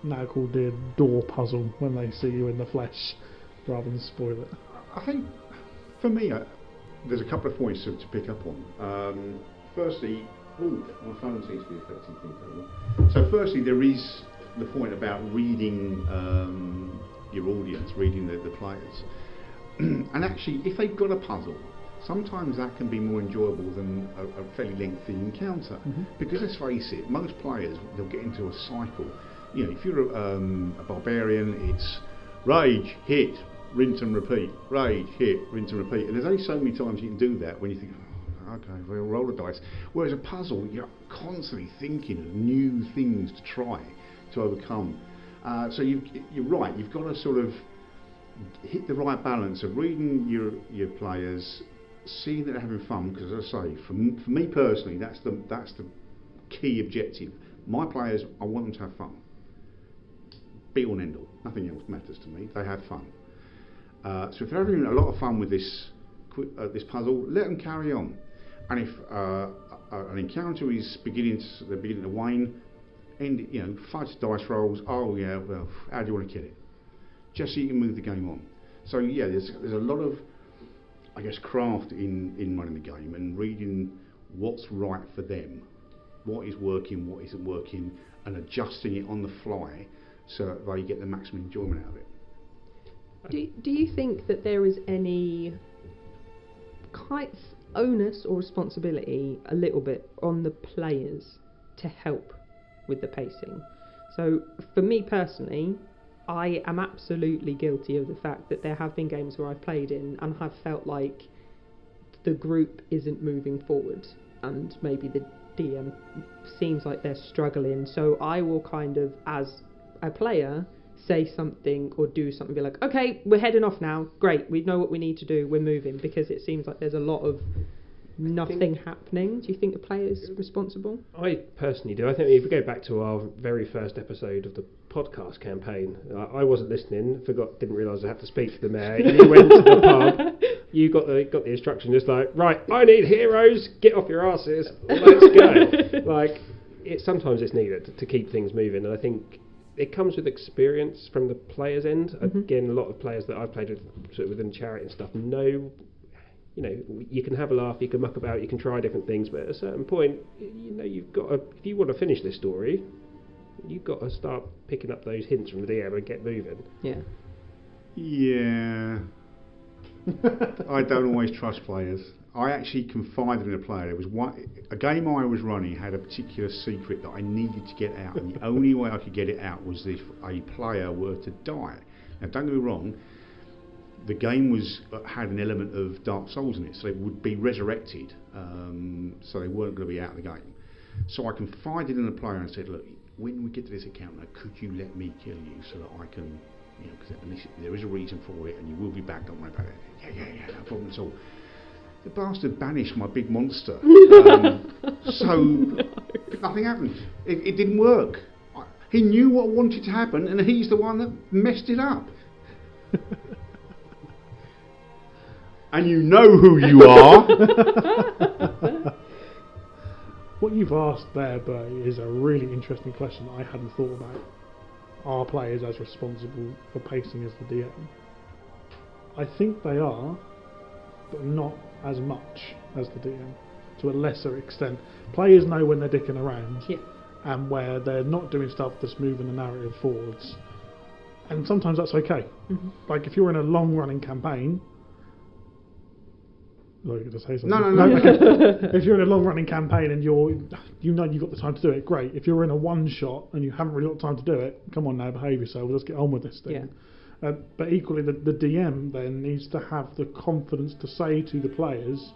Naggledir door puzzle when they see you in the flesh, rather than spoil it. I think, for me, there's a couple of points to pick up on. Firstly, my phone seems to be affecting things. So firstly, there is the point about reading your audience, reading the players. And actually, if they've got a puzzle, sometimes that can be more enjoyable than a fairly lengthy encounter. Mm-hmm. Because let's face it, most players, they'll get into a cycle. If you're a barbarian, it's rage, hit, rinse and repeat, rage, hit, rinse and repeat. And there's only so many times you can do that when you think, okay, we'll roll the dice. Whereas a puzzle, you're constantly thinking of new things to try to overcome. So you're right, you've got to sort of hit the right balance of reading your players, seeing that they're having fun, because as I say, for me personally, that's the key objective. My players, I want them to have fun. Be all and end all. Nothing else matters to me. They have fun. So if they're having a lot of fun with this puzzle, let them carry on. And if an encounter is beginning to wane, fight dice rolls. Oh yeah, well, how do you want to kill it? Just so you can move the game on. So yeah, there's a lot of, I guess, craft in running the game and reading what's right for them, what is working, what isn't working, and adjusting it on the fly so that they get the maximum enjoyment out of it. Do you think that there is any kind of onus or responsibility a little bit on the players to help with the pacing? So for me personally, I am absolutely guilty of the fact that there have been games where I've played in and have felt like the group isn't moving forward and maybe the DM seems like they're struggling, so I will kind of, as a player, say something or do something, be like, okay, we're heading off now, great, we know what we need to do, we're moving, because it seems like there's a lot of nothing happening. Do you think the player's responsible? I personally do. I think if we go back to our very first episode of the podcast campaign, I wasn't listening, didn't realise I had to speak to the mayor. You went to the pub, you got the instruction, just like, right, I need heroes, get off your asses, let's go. Sometimes it's needed to keep things moving, and I think it comes with experience from the player's end. Mm-hmm. Again, a lot of players that I've played with, sort of within charity and stuff, know, you can have a laugh, you can muck about, you can try different things, but at a certain point, you've got to, if you want to finish this story, You've got to start picking up those hints from the DM and get moving. Yeah. Yeah. I don't always trust players. I actually confided in a player. There was a game I was running had a particular secret that I needed to get out, and the only way I could get it out was if a player were to die. Now, don't get me wrong. The game had an element of Dark Souls in it, so they would be resurrected. So they weren't going to be out of the game. So I confided in a player and said, "Look, when we get to this encounter, could you let me kill you so that I can, because there is a reason for it, and you will be back. Don't worry about it." Yeah, no problem at all. The bastard banished my big monster, so nothing happened. It didn't work. He knew what wanted to happen, and he's the one that messed it up. And you know who you are. What you've asked there, Bertie, is a really interesting question I hadn't thought about. Are players as responsible for pacing as the DM? I think they are, but not as much as the DM, to a lesser extent. Players know when they're dicking around, and where they're not doing stuff that's moving the narrative forwards. And sometimes that's okay. Mm-hmm. Like if you're in a long-running campaign. You're going to say something? No. Okay. If you're in a long-running campaign and you know you've got the time to do it, great. If you're in a one-shot and you haven't really got time to do it, come on now, behave yourself. Let's get on with this thing. Yeah. But equally, the DM then needs to have the confidence to say to the players,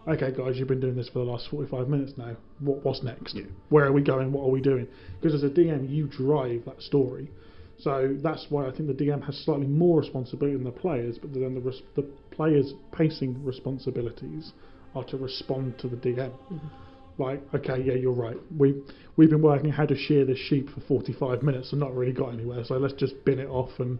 "Okay, guys, you've been doing this for the last 45 minutes now. What's next? Yeah. Where are we going? What are we doing?" Because as a DM, you drive that story. So that's why I think the DM has slightly more responsibility than the players, but then the players' pacing responsibilities are to respond to the DM. Mm-hmm. Like, okay, yeah, you're right. We've been working how to shear this sheep for 45 minutes and not really got anywhere, so let's just bin it off and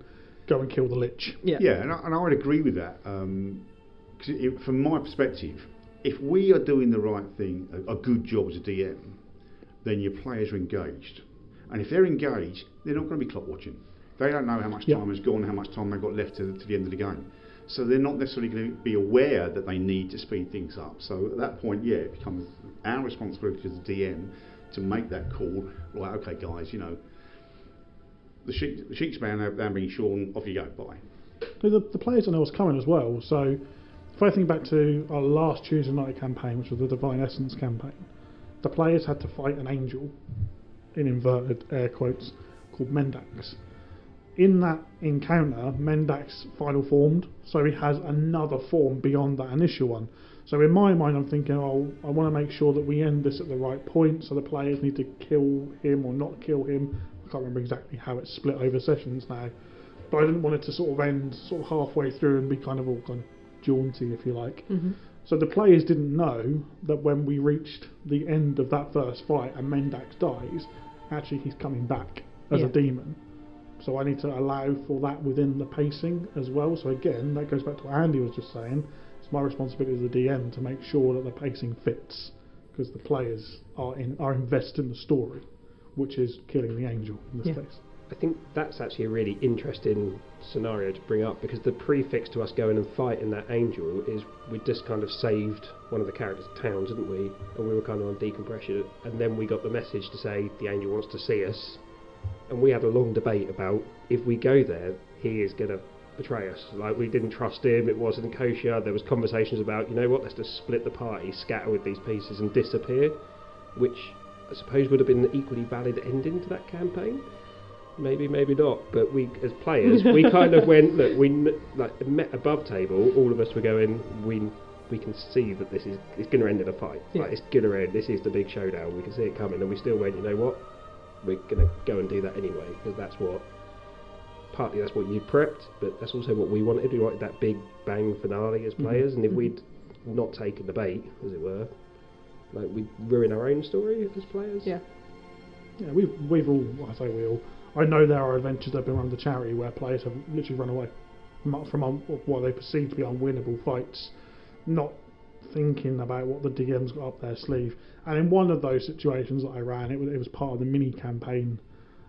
go and kill the lich. Yeah, and I would agree with that. Because from my perspective, if we are doing the right thing, a good job as a DM, then your players are engaged. And if they're engaged, they're not going to be clock watching. They don't know how much time has gone, how much time they've got left to the end of the game. So they're not necessarily going to be aware that they need to speed things up. So at that point, it becomes our responsibility as a DM to make that call. Right, okay, guys, the sheep's bound, they're being shorn, off you go, bye. The players know what's coming as well. So if I think back to our last Tuesday night campaign, which was the Divine Essence campaign, the players had to fight an angel, in inverted air quotes, called Mendax. In that encounter, Mendax final formed, so he has another form beyond that initial one. So in my mind, I'm thinking, I want to make sure that we end this at the right point, so the players need to kill him or not kill him. I can't remember exactly how it's split over sessions now, but I didn't want it to sort of end sort of halfway through and be kind of jaunty, if you like. Mm-hmm. So the players didn't know that when we reached the end of that first fight and Mendax dies, actually he's coming back as a demon. So I need to allow for that within the pacing as well. So again, that goes back to what Andy was just saying. It's my responsibility as the DM to make sure that the pacing fits, because the players are invested in the story, which is killing the angel in this case. I think that's actually a really interesting scenario to bring up, because the prefix to us going and fighting that angel is we just kind of saved one of the characters' towns, didn't we? And we were kind of on decompression, and then we got the message to say the angel wants to see us, and we had a long debate about if we go there, he is going to betray us. Like, we didn't trust him, it wasn't kosher. There was conversations about, let's just split the party, scatter with these pieces and disappear, which I suppose would have been an equally valid ending to that campaign. Maybe, maybe not. But we, as players, we kind of went, look, we met above table. All of us were going, we can see that it's going to end in a fight. Yeah. Like, it's going to end. This is the big showdown. We can see it coming, and we still went, you know what? We're going to go and do that anyway, because partly that's what you prepped, but that's also what we wanted. We wanted that big bang finale as players, and if we'd not taken the bait, as it were, like, we'd ruin our own story as players. Yeah, we've all, I say we all, I know there are adventures that have been run the charity where players have literally run away from what they perceive to be unwinnable fights, not thinking about what the DM's got up their sleeve. And in one of those situations that I ran, it was part of the mini campaign,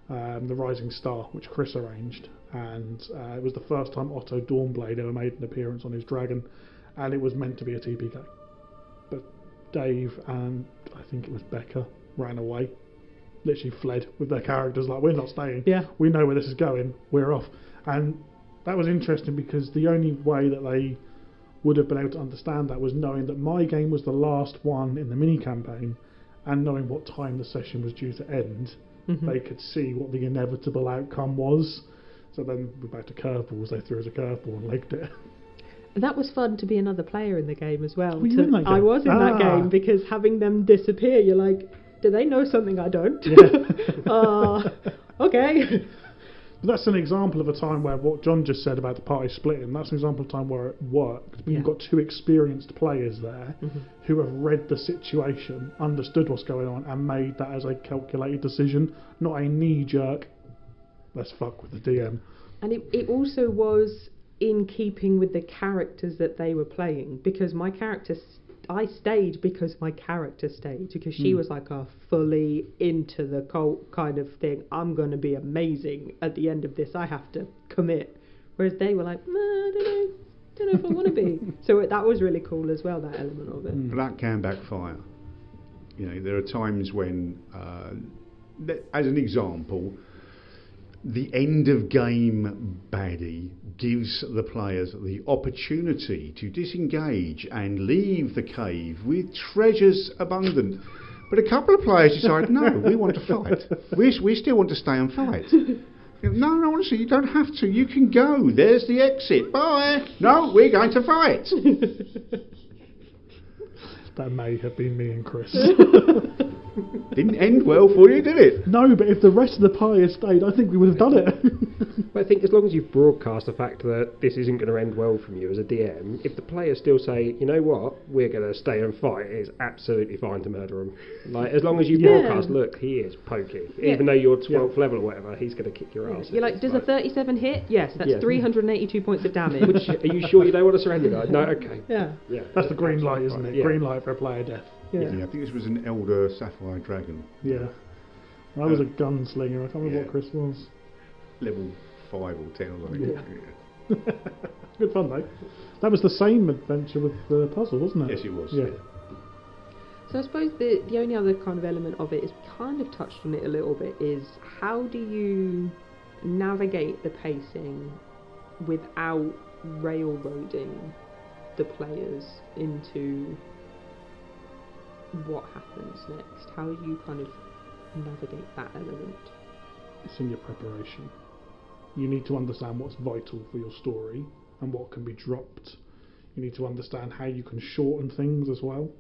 The Rising Star, which Chris arranged, and it was the first time Otto Dawnblade ever made an appearance on his dragon, and it was meant to be a TPK. But Dave and I think it was Becca ran away literally fled with their characters, like, we're not staying. Yeah. We know where this is going. We're off. And that was interesting because the only way that they would have been able to understand that was knowing that my game was the last one in the mini campaign, and knowing what time the session was due to end. They could see what the inevitable outcome was. So then we're back to curveballs. They threw us a curveball and legged it. And that was fun to be another player in the game as well. Were you in that game? I was in that Ah. game, because having them disappear, you're like, do they know something I don't? Yeah. Okay. But that's an example of a time where what John just said about the party splitting, that's an example of a time where it worked. You've got two experienced players there who have read the situation, understood what's going on, and made that as a calculated decision, not a knee-jerk, let's fuck with the DM. And it also was in keeping with the characters that they were playing, because my character, I stayed because my character stayed, because she was like a fully into the cult kind of thing. I'm going to be amazing at the end of this. I have to commit. Whereas they were like, I don't know if I want to be. So that was really cool as well, that element of it. But that can backfire. You know, there are times when, as an example, the end of game baddie gives the players the opportunity to disengage and leave the cave with treasures abundant. But a couple of players decide, no, we want to fight. We still want to stay and fight. No, honestly, you don't have to. You can go. There's the exit. Bye. No, we're going to fight. That may have been me and Chris. Didn't end well for you, did it? No, but if the rest of the party had stayed, I think we would have done it. But I think as long as you've broadcast the fact that this isn't going to end well from you as a DM, if the players still say, you know what, we're going to stay and fight, it's absolutely fine to murder him. Like, as long as you broadcast, look, he is pokey. Even though you're 12th level or whatever, he's going to kick your ass. You're like, does a 37 hit? Yes, that's 382 points of damage. Which, are you sure you don't want to surrender, guys? No, okay. Yeah. That's the green light, isn't it? Yeah. Green light for a player death. Yeah. Yeah, I think this was an Elder Sapphire Dragon. Yeah. I was a gunslinger. I can't remember what Chris was. Level 5 or 10 or something. Yeah. Good fun though. That was the same adventure with the puzzle, wasn't it? Yes, it was. Yeah. So I suppose the only other kind of element of it is, we kind of touched on it a little bit, is how do you navigate the pacing without railroading the players into what happens next? How do you kind of navigate that element? It's in your preparation. You need to understand what's vital for your story and what can be dropped. You need to understand how you can shorten things as well.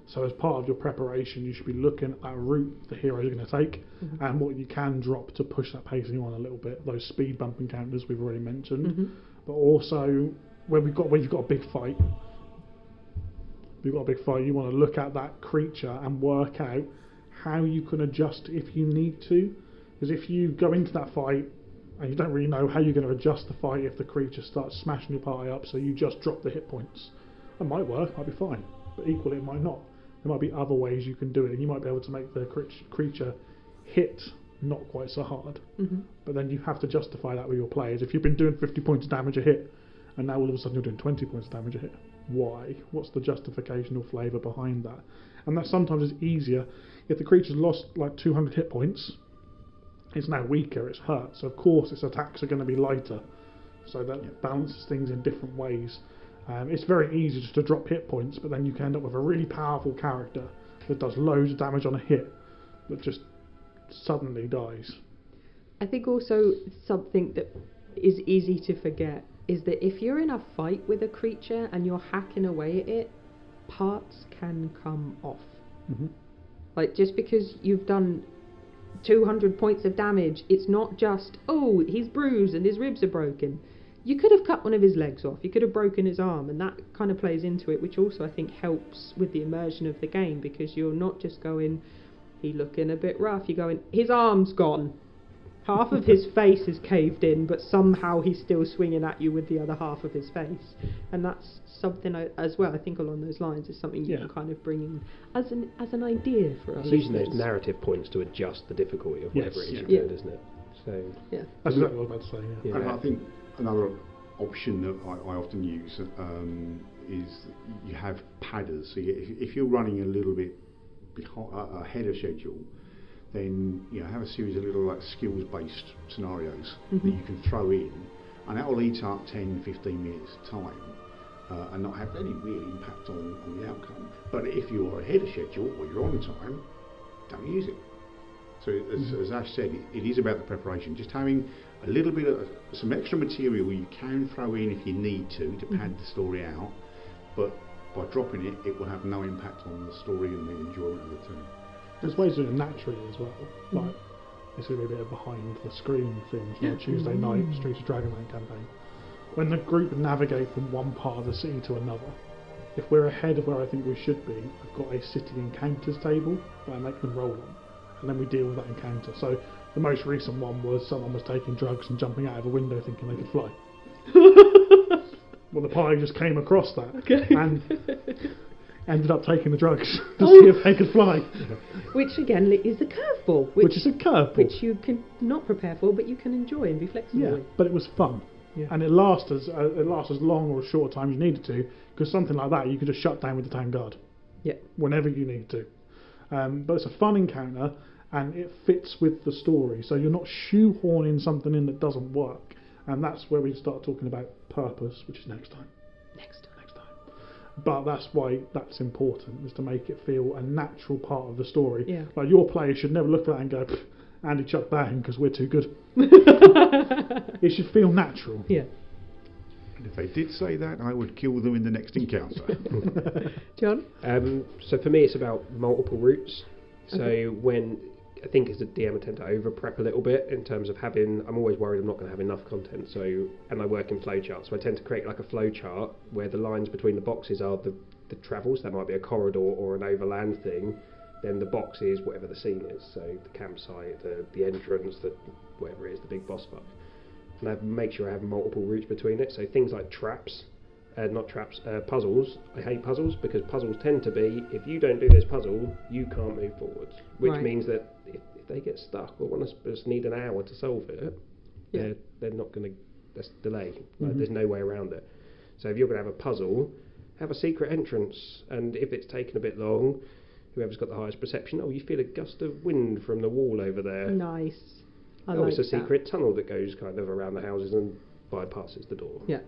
So as part of your preparation, you should be looking at that route the hero is going to take and what you can drop to push that pacing on a little bit. Those speed bump encounters we've already mentioned. But also, when you've got a big fight, you want to look at that creature and work out how you can adjust if you need to. Because if you go into that fight and you don't really know how you're going to adjust the fight if the creature starts smashing your party up, so you just drop the hit points. That might work, might be fine, but equally it might not. There might be other ways you can do it, and you might be able to make the creature hit not quite so hard. But then you have to justify that with your players. If you've been doing 50 points of damage a hit, and now all of a sudden you're doing 20 points of damage a hit, why? What's the justification or flavour behind that? And that sometimes is easier if the creature's lost like 200 hit points. It's now weaker, it's hurt, so of course its attacks are going to be lighter. So that balances things in different ways. It's very easy just to drop hit points, but then you can end up with a really powerful character that does loads of damage on a hit, but just suddenly dies. I think also something that is easy to forget is that if you're in a fight with a creature and you're hacking away at it, parts can come off. Like, just because you've done 200 points of damage, it's not just, oh, he's bruised and his ribs are broken. You could have cut one of his legs off, you could have broken his arm, and that kind of plays into it, which also I think helps with the immersion of the game, because you're not just going, he looking a bit rough, you're going, his arm's gone. Half of his face is caved in, but somehow he's still swinging at you with the other half of his face. And that's something as well, I think along those lines, is something you can kind of bring in as an idea for us. Using those narrative points to adjust the difficulty of whatever it is you're doing, isn't it? So that's exactly what I was about to say. And I think another option that I often use is you have padders. So if you're running a little bit ahead of schedule, then have a series of little like skills-based scenarios Mhm. that you can throw in, and that will eat up 10-15 minutes time. And not have any real impact on the outcome. But if you're ahead of schedule or you're on time, don't use it. So as Ash said, it is about the preparation. Just having a little bit of some extra material you can throw in if you need to pad the story out, but by dropping it, it will have no impact on the story and the enjoyment of the team. There's ways of doing it naturally as well. Like, it's going to be a bit of behind the screen thing for Tuesday night Streets of Dragonland campaign. When the group navigate from one part of the city to another, if we're ahead of where I think we should be, I've got a city encounters table that I make them roll on, and then we deal with that encounter. So the most recent one was someone was taking drugs and jumping out of a window thinking they could fly. Well, the party just came across that and ended up taking the drugs to see if they could fly. Which again is a curveball. Which is a curveball. Which you can not prepare for, but you can enjoy and be flexible Yeah, with. but it was fun. Yeah. And it lasts as long or as short a time as you needed to, because something like that you could just shut down with the town guard. Yeah. Whenever you need to. But it's a fun encounter, and it fits with the story, so you're not shoehorning something in that doesn't work. And that's where we start talking about purpose, which is next time. Next time. But that's why that's important, is to make it feel a natural part of the story. Yeah. Like, your players should never look at that and go, Andy, chuck that in because we're too good. It should feel natural. Yeah. And if they did say that, I would kill them in the next encounter. John? So for me, it's about multiple routes. So Okay. when I think as a DM, I tend to over prep a little bit in terms of I'm always worried I'm not going to have enough content. So, and I work in flowcharts, so I tend to create like a flowchart where the lines between the boxes are the travels. That might be a corridor or an overland thing. Then the box is whatever the scene is. So the campsite, the entrance, whatever it is, the big boss fight. And I make sure I have multiple routes between it. So things like puzzles. I hate puzzles because puzzles tend to be, if you don't do this puzzle, you can't move forwards. Which Right. means that if they get stuck or just need an hour to solve it, Yeah. they're not going to, that's delay. Like, there's no way around it. So if you're going to have a puzzle, have a secret entrance. And if it's taken a bit long, whoever's got the highest perception, you feel a gust of wind from the wall over there. Nice. I like It's a that. secret tunnel that goes kind of around the houses and bypasses the door. Yeah.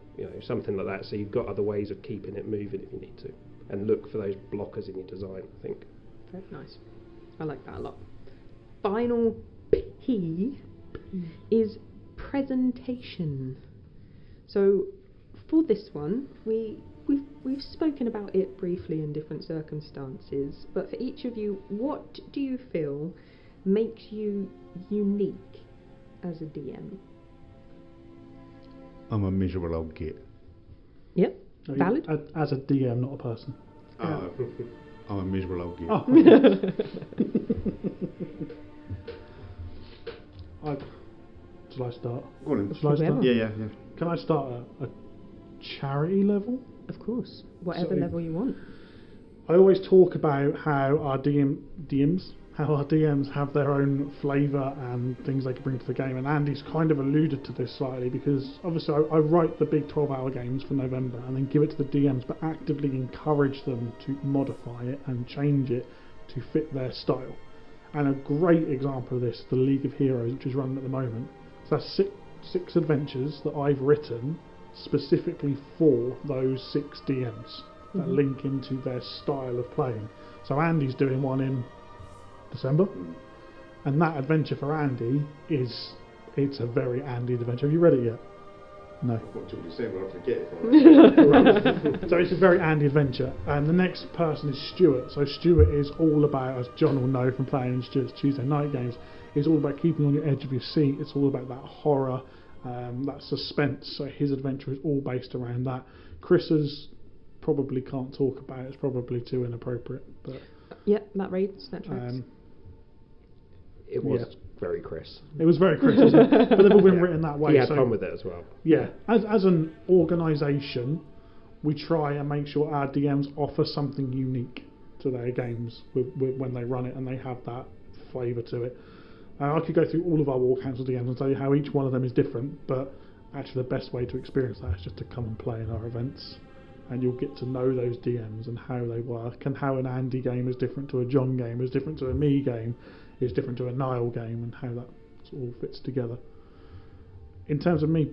Something like that. So you've got other ways of keeping it moving if you need to, and look for those blockers in your design. I think. Very nice. I like that a lot. Final P is presentation. So for this one, we've spoken about it briefly in different circumstances, but for each of you, what do you feel makes you unique as a DM? I'm a miserable old git. Yep. Valid. As a DM, not a person. I'm a miserable old git. Oh. Shall I start? Go on then. Shall I start? Whoever. Yeah. Can I start at a charity level? Of course. Whatever So- level you want. I always talk about how our DMs have their own flavour and things they can bring to the game, and Andy's kind of alluded to this slightly, because obviously I write the big 12-hour games for November and then give it to the DMs, but actively encourage them to modify it and change it to fit their style. And a great example of this, the League of Heroes, which is running at the moment. So that's six adventures that I've written specifically for those 6 DMs that link into their style of playing. So Andy's doing one in December, and that adventure for Andy it's a very Andy adventure. Have you read it yet? No. Until December, I forget. So it's a very Andy adventure, and the next person is Stuart. So Stuart is all about, as John will know from playing in Stuart's Tuesday night games, is all about keeping on your edge of your seat. It's all about that horror, that suspense. So his adventure is all based around that. Chris's probably can't talk about it. It's probably too inappropriate, but Yep, that reads. That tracks. It was very Chris. it was very Chris, wasn't it? But they've all been written that way. He had so fun with it as well. yeah, as an organisation, we try and make sure our DMs offer something unique to their games when they run it, and they have that flavour to it. I could go through all of our War Council DMs and tell you how each one of them is different, but actually the best way to experience that is just to come and play in our events, and you'll get to know those DMs and how they work, and how an Andy game is different to a John game, is different to a me game, is different to a Nile game and how that sort of all fits together. In terms of me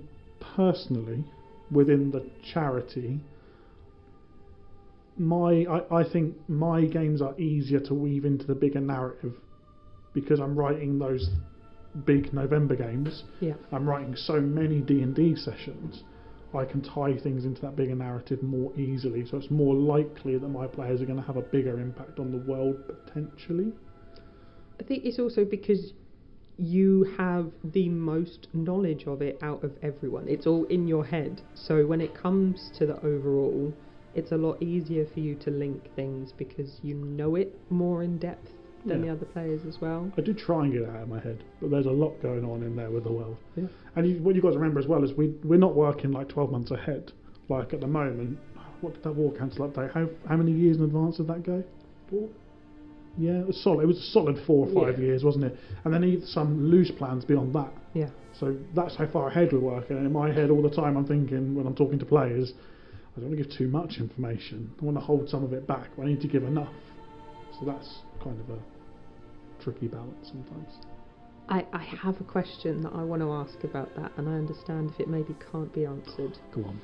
personally, within the charity, I think my games are easier to weave into the bigger narrative because I'm writing those big November games. Yeah. I'm writing so many D&D sessions. I can tie things into that bigger narrative more easily, so it's more likely that my players are going to have a bigger impact on the world potentially. I think it's also because you have the most knowledge of it out of everyone. It's all in your head. So when it comes to the overall, it's a lot easier for you to link things because you know it more in depth than the other players as well. I do try and get it out of my head, but there's a lot going on in there with the world. Yeah. And what you guys remember as well is we're not working like 12 months ahead. Like at the moment, what did that War Council update? How many years in advance did that go? 4? Yeah, it was solid. It was a solid 4 or 5 years, wasn't it? And then some loose plans beyond that. Yeah. So that's how far ahead we're working. And in my head all the time I'm thinking, when I'm talking to players, I don't want to give too much information. I want to hold some of it back, but I need to give enough. So that's kind of a tricky balance sometimes. I have a question that I want to ask about that, and I understand if it maybe can't be answered. Go on.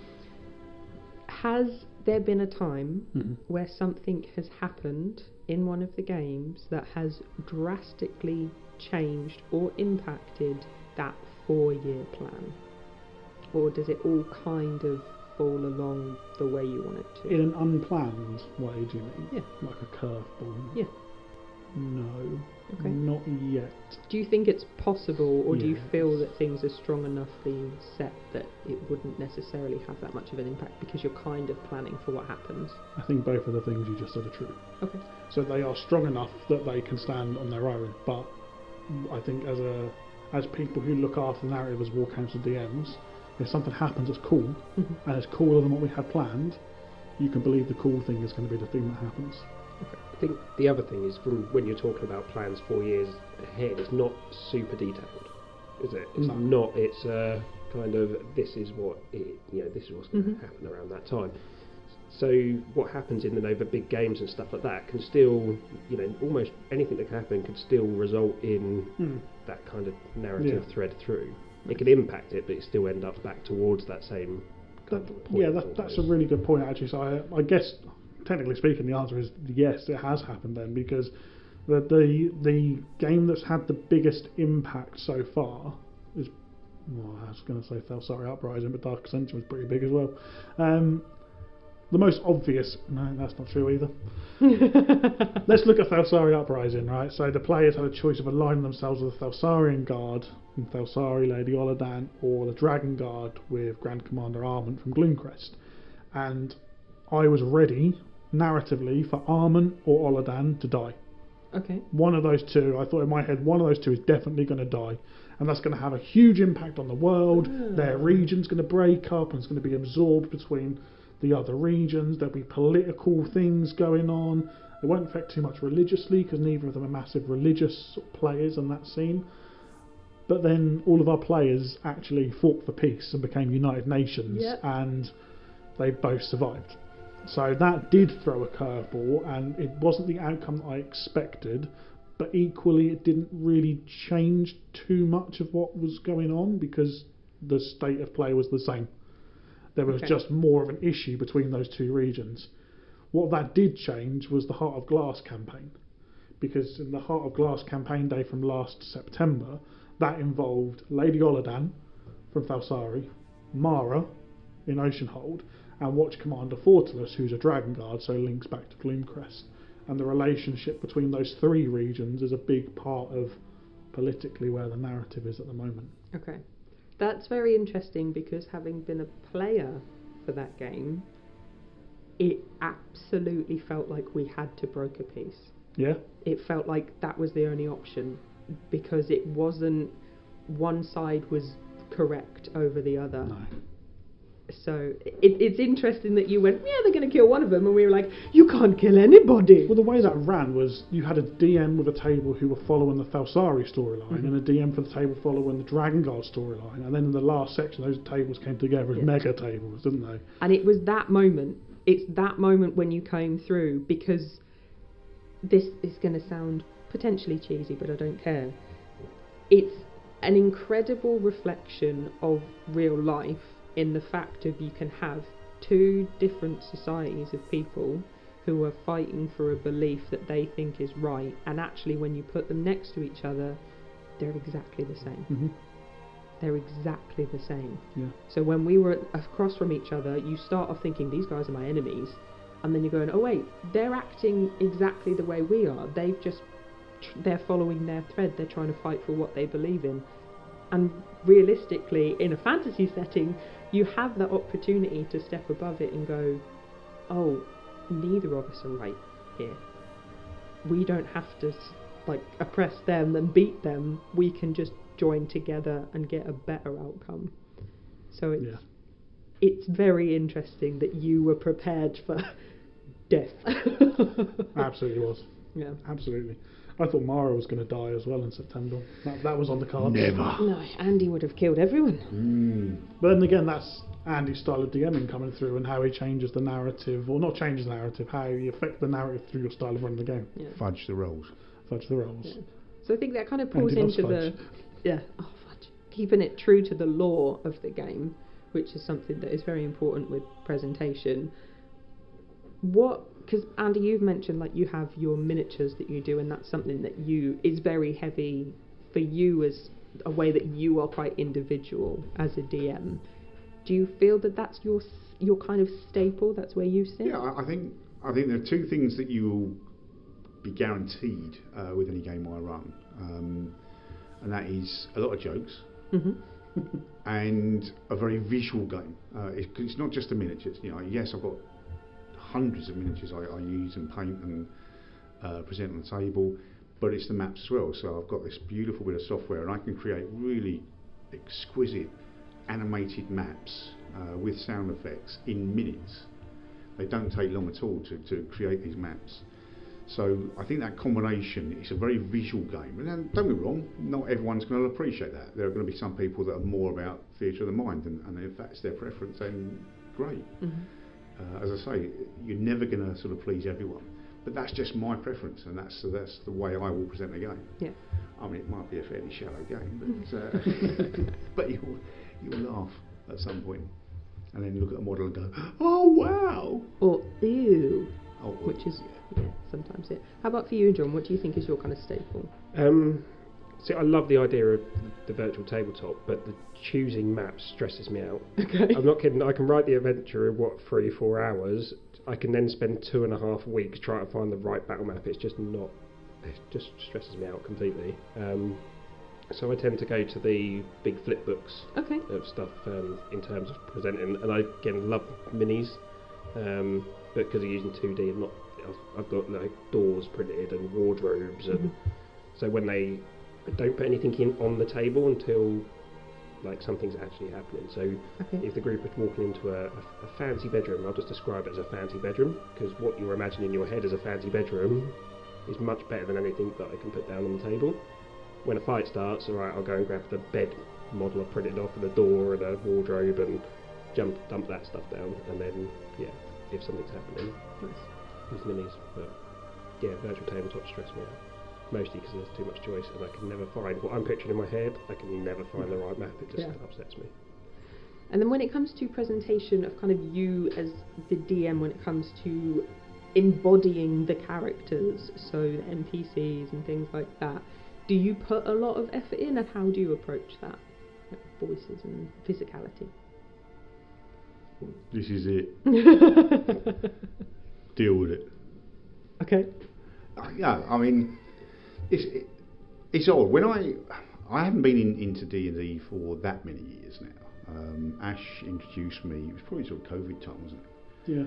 Has there been a time where something has happened in one of the games that has drastically changed or impacted that 4-year plan? Or does it all kind of fall along the way you want it to? In an unplanned way, do you mean? Yeah. Like a curveball? Yeah. No. Okay. Not yet. Do you think it's possible, or do you Yes. feel that things are strong enough being set that it wouldn't necessarily have that much of an impact because you're kind of planning for what happens? I think both of the things you just said are true. Okay. So they are strong enough that they can stand on their own, but I think as people who look after the narrative as War Council DMs, if something happens that's cool, and it's cooler than what we had planned, you can believe the cool thing is going to be the thing that happens. I think the other thing is, from when you're talking about plans 4 years ahead, it's not super detailed, is it? It's No. not. It's kind of this is what this is what's going to happen around that time. So what happens in the Nova big games and stuff like that can still, almost anything that can happen could still result in that kind of narrative thread through. It could impact it, but it still end up back towards that same kind of point. Yeah, that's a really good point actually. So I guess, technically speaking, the answer is yes, it has happened then, because the game that's had the biggest impact so far is, I was going to say Thelsari Uprising, but Dark Ascension was pretty big as well. The most obvious, no, that's not true either. Let's look at Thelsari Uprising, right? So the players had a choice of aligning themselves with the Thelsarian Guard from Thelsari, Lady Oladan, or the Dragon Guard with Grand Commander Armand from Gloomcrest. And I was ready, narratively, for Armand or Oladan to die. Okay. One of those two, I thought in my head, one of those two is definitely going to die. And that's going to have a huge impact on the world. Their region's going to break up and it's going to be absorbed between the other regions. There'll be political things going on. It won't affect too much religiously because neither of them are massive religious players in that scene. But then all of our players actually fought for peace and became United Nations, and they both survived. So that did throw a curveball, and it wasn't the outcome I expected, but equally it didn't really change too much of what was going on because the state of play was the same. There was just more of an issue between those two regions. What that did change was the Heart of Glass campaign, because in the Heart of Glass campaign day from last September, that involved Lady Oladan from Thelsari, Mara in Oceanhold, and Watch Commander Fortulus, who's a Dragon Guard, so links back to Gloomcrest. And the relationship between those three regions is a big part of politically where the narrative is at the moment. Okay. That's very interesting because having been a player for that game, it absolutely felt like we had to broker peace. Yeah? It felt like that was the only option because it wasn't one side was correct over the other. No. So it's interesting that you went, yeah, they're going to kill one of them, and we were like, you can't kill anybody. Well, the way that ran was you had a DM with a table who were following the Thelsari storyline, and a DM for the table following the Dragon Guard storyline, and then in the last section those tables came together as mega tables, didn't they? And it was that moment. It's that moment when you came through, because this is going to sound potentially cheesy, but I don't care. It's an incredible reflection of real life in the fact of you can have two different societies of people who are fighting for a belief that they think is right, and actually when you put them next to each other, they're exactly the same. Mm-hmm. They're exactly the same. Yeah. So when we were across from each other, you start off thinking, these guys are my enemies, and then you're going, oh wait, they're acting exactly the way we are. They're following their thread. They're trying to fight for what they believe in. And realistically, in a fantasy setting, you have that opportunity to step above it and go, oh, neither of us are right here. We don't have to oppress them and beat them. We can just join together and get a better outcome. So it's very interesting that you were prepared for death. Absolutely was. Yeah. Absolutely. I thought Mara was going to die as well in September. That was on the card. Never. No, Andy would have killed everyone. But then again, that's Andy's style of DMing coming through, and how he changes the narrative, or not changes the narrative, how you affect the narrative through your style of running the game. Yeah. Fudge the rolls. Fudge the rolls. Yeah. So I think that kind of pulls Andy loves into fudge. Keeping it true to the lore of the game, which is something that is very important with presentation. Because Andy, you've mentioned you have your miniatures that you do, and that's something that is very heavy for you as a way that you are quite individual as a DM. Do you feel that that's your kind of staple? That's where you sit? Yeah, I think there are two things that you will be guaranteed with any game I run, and that is a lot of jokes. Mm-hmm. And a very visual game. It's not just the miniatures. Yes, I've got hundreds of miniatures I use and paint and present on the table, but it's the maps as well. So I've got this beautiful bit of software, and I can create really exquisite animated maps with sound effects in minutes. They don't take long at all to create these maps. So I think that combination, it's a very visual game. And then, don't get me wrong, not everyone's going to appreciate that. There are going to be some people that are more about theatre of the mind, and if that's their preference, then great. Mm-hmm. As I say, you're never going to sort of please everyone. But that's just my preference, and that's the way I will present the game. Yeah. I mean, it might be a fairly shallow game, but but you'll laugh at some point, and then look at a model and go, "Oh wow!" Or ew. Oh, which is sometimes it. How about for you, John? What do you think is your kind of staple? See, I love the idea of the virtual tabletop, but the choosing maps stresses me out. Okay. I'm not kidding. I can write the adventure in 3-4 hours. I can then spend 2.5 weeks trying to find the right battle map. It's just not. It just stresses me out completely. So I tend to go to the big flip books of stuff in terms of presenting, and I again love minis. But because I'm using 2D, I've got doors printed and wardrobes, and so when I don't put anything on the table until something's actually happening. So if the group is walking into a fancy bedroom, I'll just describe it as a fancy bedroom, because what you're imagining in your head as a fancy bedroom is much better than anything that I can put down on the table. When a fight starts, alright, I'll go and grab the bed model I printed off, and a door and a wardrobe, and dump that stuff down, and then if something's happening, with minis. But virtual tabletop stress me out, mostly because there's too much choice, and I can never find what I'm picturing in my head. I can never find the right map. It just upsets me. And then when it comes to presentation of kind of you as the DM, when it comes to embodying the characters, so the NPCs and things like that, do you put a lot of effort in, and how do you approach that? Voices and physicality. This is it. Deal with it. Okay. Yeah, I mean, it's odd. When I haven't been into D&D for that many years now. Ash introduced me. It was probably sort of COVID time, wasn't it? Yeah.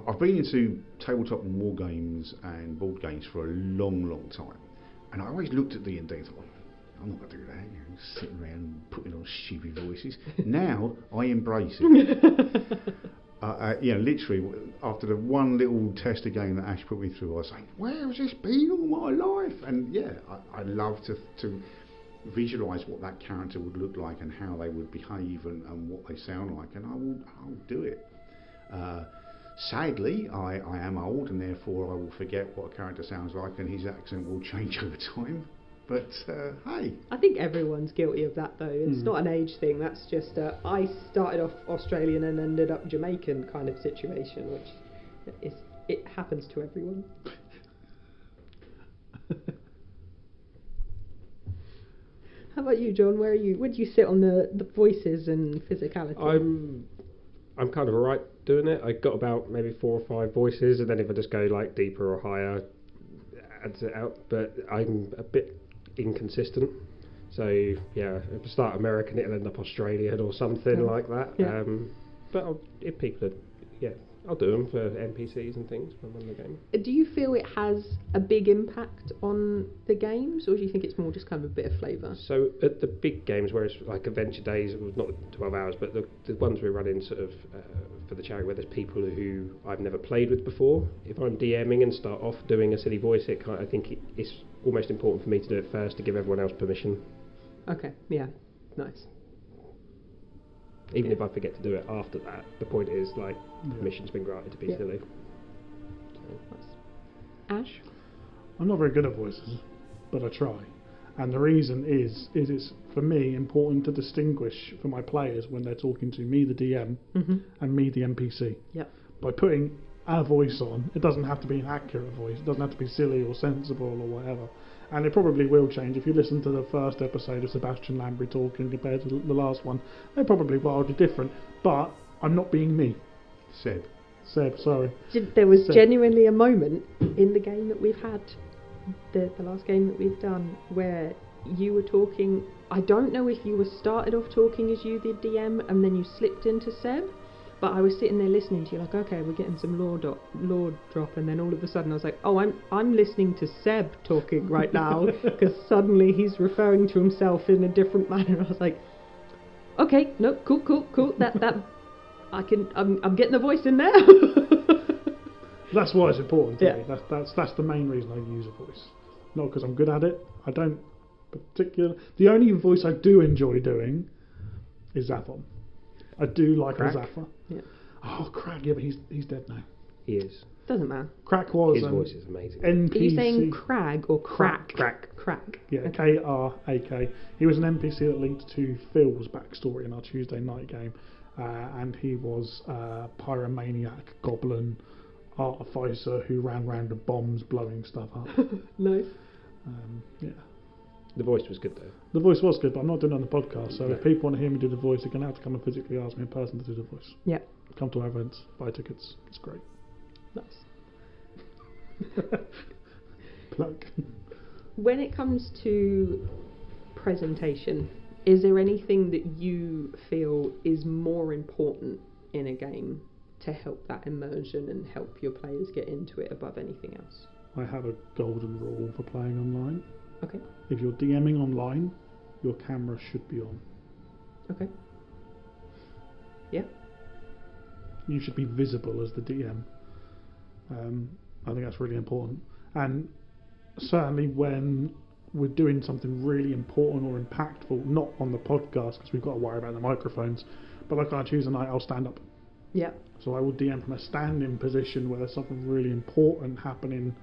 I've been into tabletop and war games and board games for a long, long time, and I always looked at D&D and thought, I'm not going to do that, sitting around putting on stupid voices. Now I embrace it. Literally, after the one little tester game that Ash put me through, I was like, where has this been all my life? And I love to visualise what that character would look like and how they would behave and what they sound like, and I'll do it. Sadly, I am old, and therefore I will forget what a character sounds like, and his accent will change over time. But hey, I think everyone's guilty of that, though. It's not an age thing. That's just I started off Australian and ended up Jamaican kind of situation, which it happens to everyone. How about you, John? Where do you sit on the voices and physicality? I'm kind of alright doing it. I got about maybe 4 or 5 voices, and then if I just go like deeper or higher, adds it out. But I'm a bit inconsistent. So yeah, if I start American, it'll end up Australian or something like that. Yeah. But if people are, I'll do them for NPCs and things when I'm in the game. Do you feel it has a big impact on the games, or do you think it's more just kind of a bit of flavour? So at the big games, where it's like Adventure Days, it was not 12 hours, but the ones we're running sort of for the charity, where there's people who I've never played with before, if I'm DMing and start off doing a silly voice, I think it's almost important for me to do it first to give everyone else permission. Okay, yeah, nice. Even if I forget to do it after that, the point is, like, permission's been granted to be silly. So. Ash? I'm not very good at voices, but I try. And the reason is it's, for me, important to distinguish for my players when they're talking to me, the DM, and me, the NPC. Yep. By putting a voice on, it doesn't have to be an accurate voice, it doesn't have to be silly or sensible or whatever. And it probably will change. If you listen to the first episode of Sebastian Lambry talking compared to the last one, they're probably wildly different. But I'm not being me. Seb, sorry. There was Seb. genuinely a moment in the game that we've had, the last game that we've done, where you were talking. I don't know if you were started off talking as you, the DM, and then you slipped into Seb. But I was sitting there listening to you, like, okay, we're getting some lore drop, and then all of a sudden I was like, oh, I'm listening to Seb talking right now, because suddenly he's referring to himself in a different manner. I was like, okay, no, cool. That I'm getting the voice in there. That's why it's important to Yeah. me. That's the main reason I use a voice. Not because I'm good at it. I don't particularly. The only voice I do enjoy doing is Zaphon. I do like a Zaffa. Yeah. Oh, Crag, yeah, but he's dead now. He is. Doesn't matter. Crack was His voice is amazing. NPC. Are you saying Crag or Crack? Crack. Yeah, Okay. K-R-A-K. He was an NPC that linked to Phil's backstory in our Tuesday night game, and he was a pyromaniac goblin artificer who ran round with bombs blowing stuff up. Nice. Yeah. The voice was good though. The voice was good, but I'm not doing it on the podcast, so No. if people want to hear me do the voice, they're going to have to come and physically ask me in person to do the voice. Yeah. Come to our events, buy tickets, it's great. Nice. Plug. When it comes to presentation, is there anything that you feel is more important in a game to help that immersion and help your players get into it above anything else? I have a golden rule for playing online. Okay. If you're DMing online, your camera should be on. Okay. Yeah. You should be visible as the DM. I think that's really important. And certainly when we're doing something really important or impactful, not on the podcast because we've got to worry about the microphones, but like on a Tuesday night, I'll stand up. Yeah. So I will DM from a standing position where there's something really important happening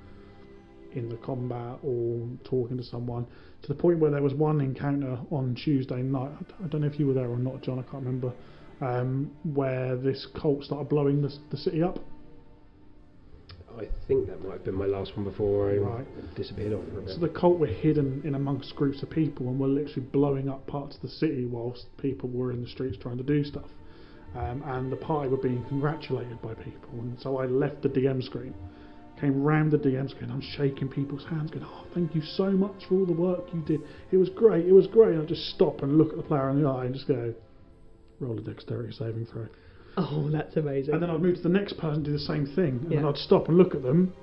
in the combat or talking to someone, to the point where there was one encounter on Tuesday night, I don't know if you were there or not, John, I can't remember, where this cult started blowing the city up. I think that might have been my last one before I Right. disappeared off for a bit. So the cult were hidden in amongst groups of people and were literally blowing up parts of the city whilst people were in the streets trying to do stuff. And the party were being congratulated by people, and so I left the DM screen, came round the DM screen, I'm shaking people's hands going, oh, thank you so much for all the work you did, it was great. And I just stop and look at the player in the eye and just go, roll a dexterity saving throw. Oh, that's amazing. And then I'd move to the next person and do the same thing, and Yeah. then I'd stop and look at them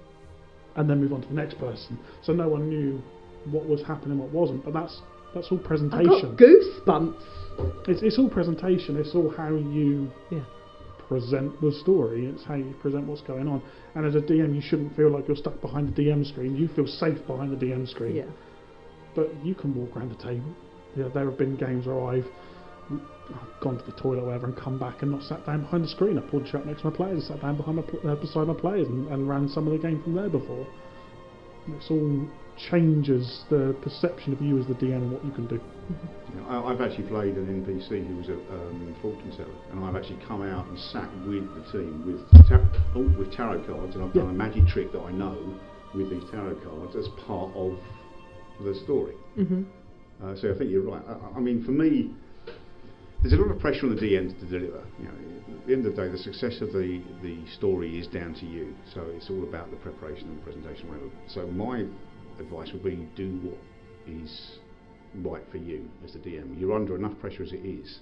and then move on to the next person, so no one knew what was happening, what wasn't. But that's all I've presentation. got goosebumps. It's all presentation. It's all how you present the story. It's how you present what's going on. And as a DM, you shouldn't feel like you're stuck behind the DM screen. You feel safe behind the DM screen. Yeah. But you can walk around the table. Yeah, there have been games where I've I've gone to the toilet or whatever and come back and not sat down behind the screen. I pulled the chair up next to my players, sat down behind beside my players and ran some of the game from there before. It's all changes the perception of you as the DM and what you can do. I've actually played an NPC who was a fortune teller, and I've actually come out and sat with the team with tarot cards, and I've done a magic trick that I know with these tarot cards as part of the story. So I think you're right. I mean, for me, there's a lot of pressure on the DMs to deliver. You know, at the end of the day, the success of the story is down to you. So it's all about the preparation and the presentation. Whatever. So my advice would be do what is right for you as the DM. You're under enough pressure as it is.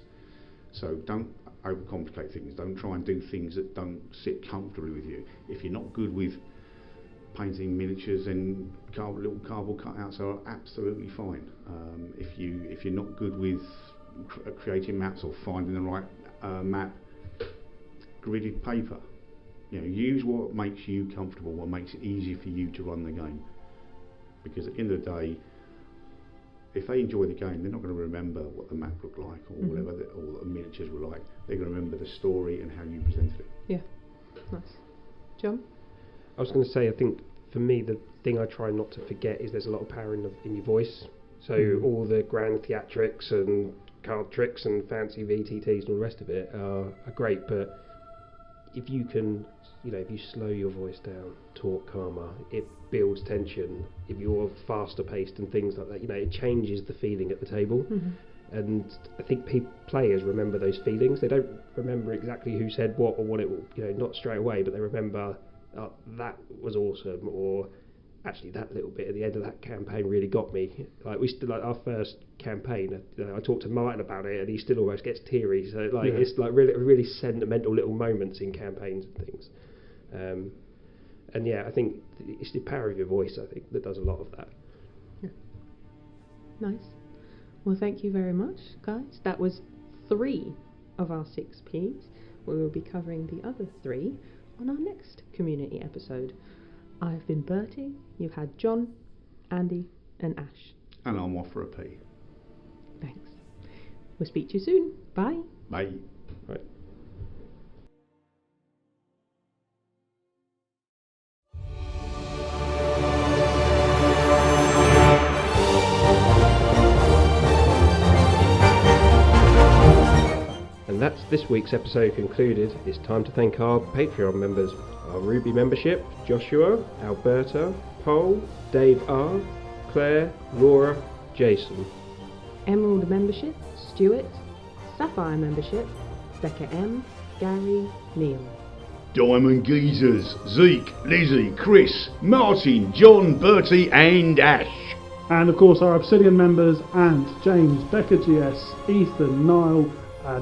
So don't overcomplicate things. Don't try and do things that don't sit comfortably with you. If you're not good with painting miniatures, and little cardboard cutouts are absolutely fine. If you're not good with creating maps or finding the right map, gridded paper. You know, use what makes you comfortable, what makes it easy for you to run the game. Because at the end of the day, if they enjoy the game, they're not going to remember what the map looked like or whatever, or the miniatures were like. They're going to remember the story and how you presented it. Yeah, nice. John? I was going to say, I think for me, the thing I try not to forget is there's a lot of power in your voice. So all the grand theatrics and card tricks and fancy VTTs and all the rest of it are great, but if you can, if you slow your voice down, talk calmer, it builds tension. If you're faster paced and things like that, it changes the feeling at the table. And I think players remember those feelings. They don't remember exactly who said what or what it, not straight away, but they remember that was awesome, or actually that little bit at the end of that campaign really got me. Like our first campaign, I talked to Martin about it, and he still almost gets teary. So it's like really sentimental little moments in campaigns and things. And yeah, I think it's the power of your voice, I think, that does a lot of that. Yeah. Nice. Well, thank you very much, guys. That was 3 of our 6 Ps. We will be covering the other 3 on our next community episode. I've been Bertie, you've had John, Andy and Ash. And I'm off for a pee. Thanks. We'll speak to you soon. Bye. Bye. Right. And that's this week's episode concluded. It's time to thank our Patreon members. Our Ruby membership: Joshua, Alberta, Paul, Dave R, Claire, Laura, Jason. Emerald membership: Stuart. Sapphire membership: Becca M, Gary, Neil. Diamond Geezers: Zeke, Lizzie, Chris, Martin, John, Bertie and Ash. And of course our Obsidian members: Ant, James, Becca GS, Ethan, Niall,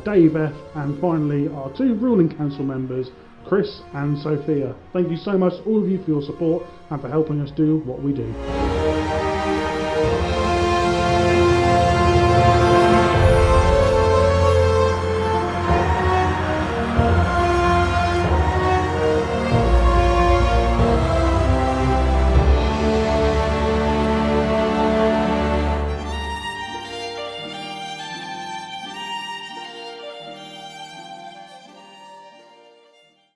Dave F, and finally our 2 ruling council members, Chris and Sophia. Thank you so much, all of you, for your support and for helping us do what we do.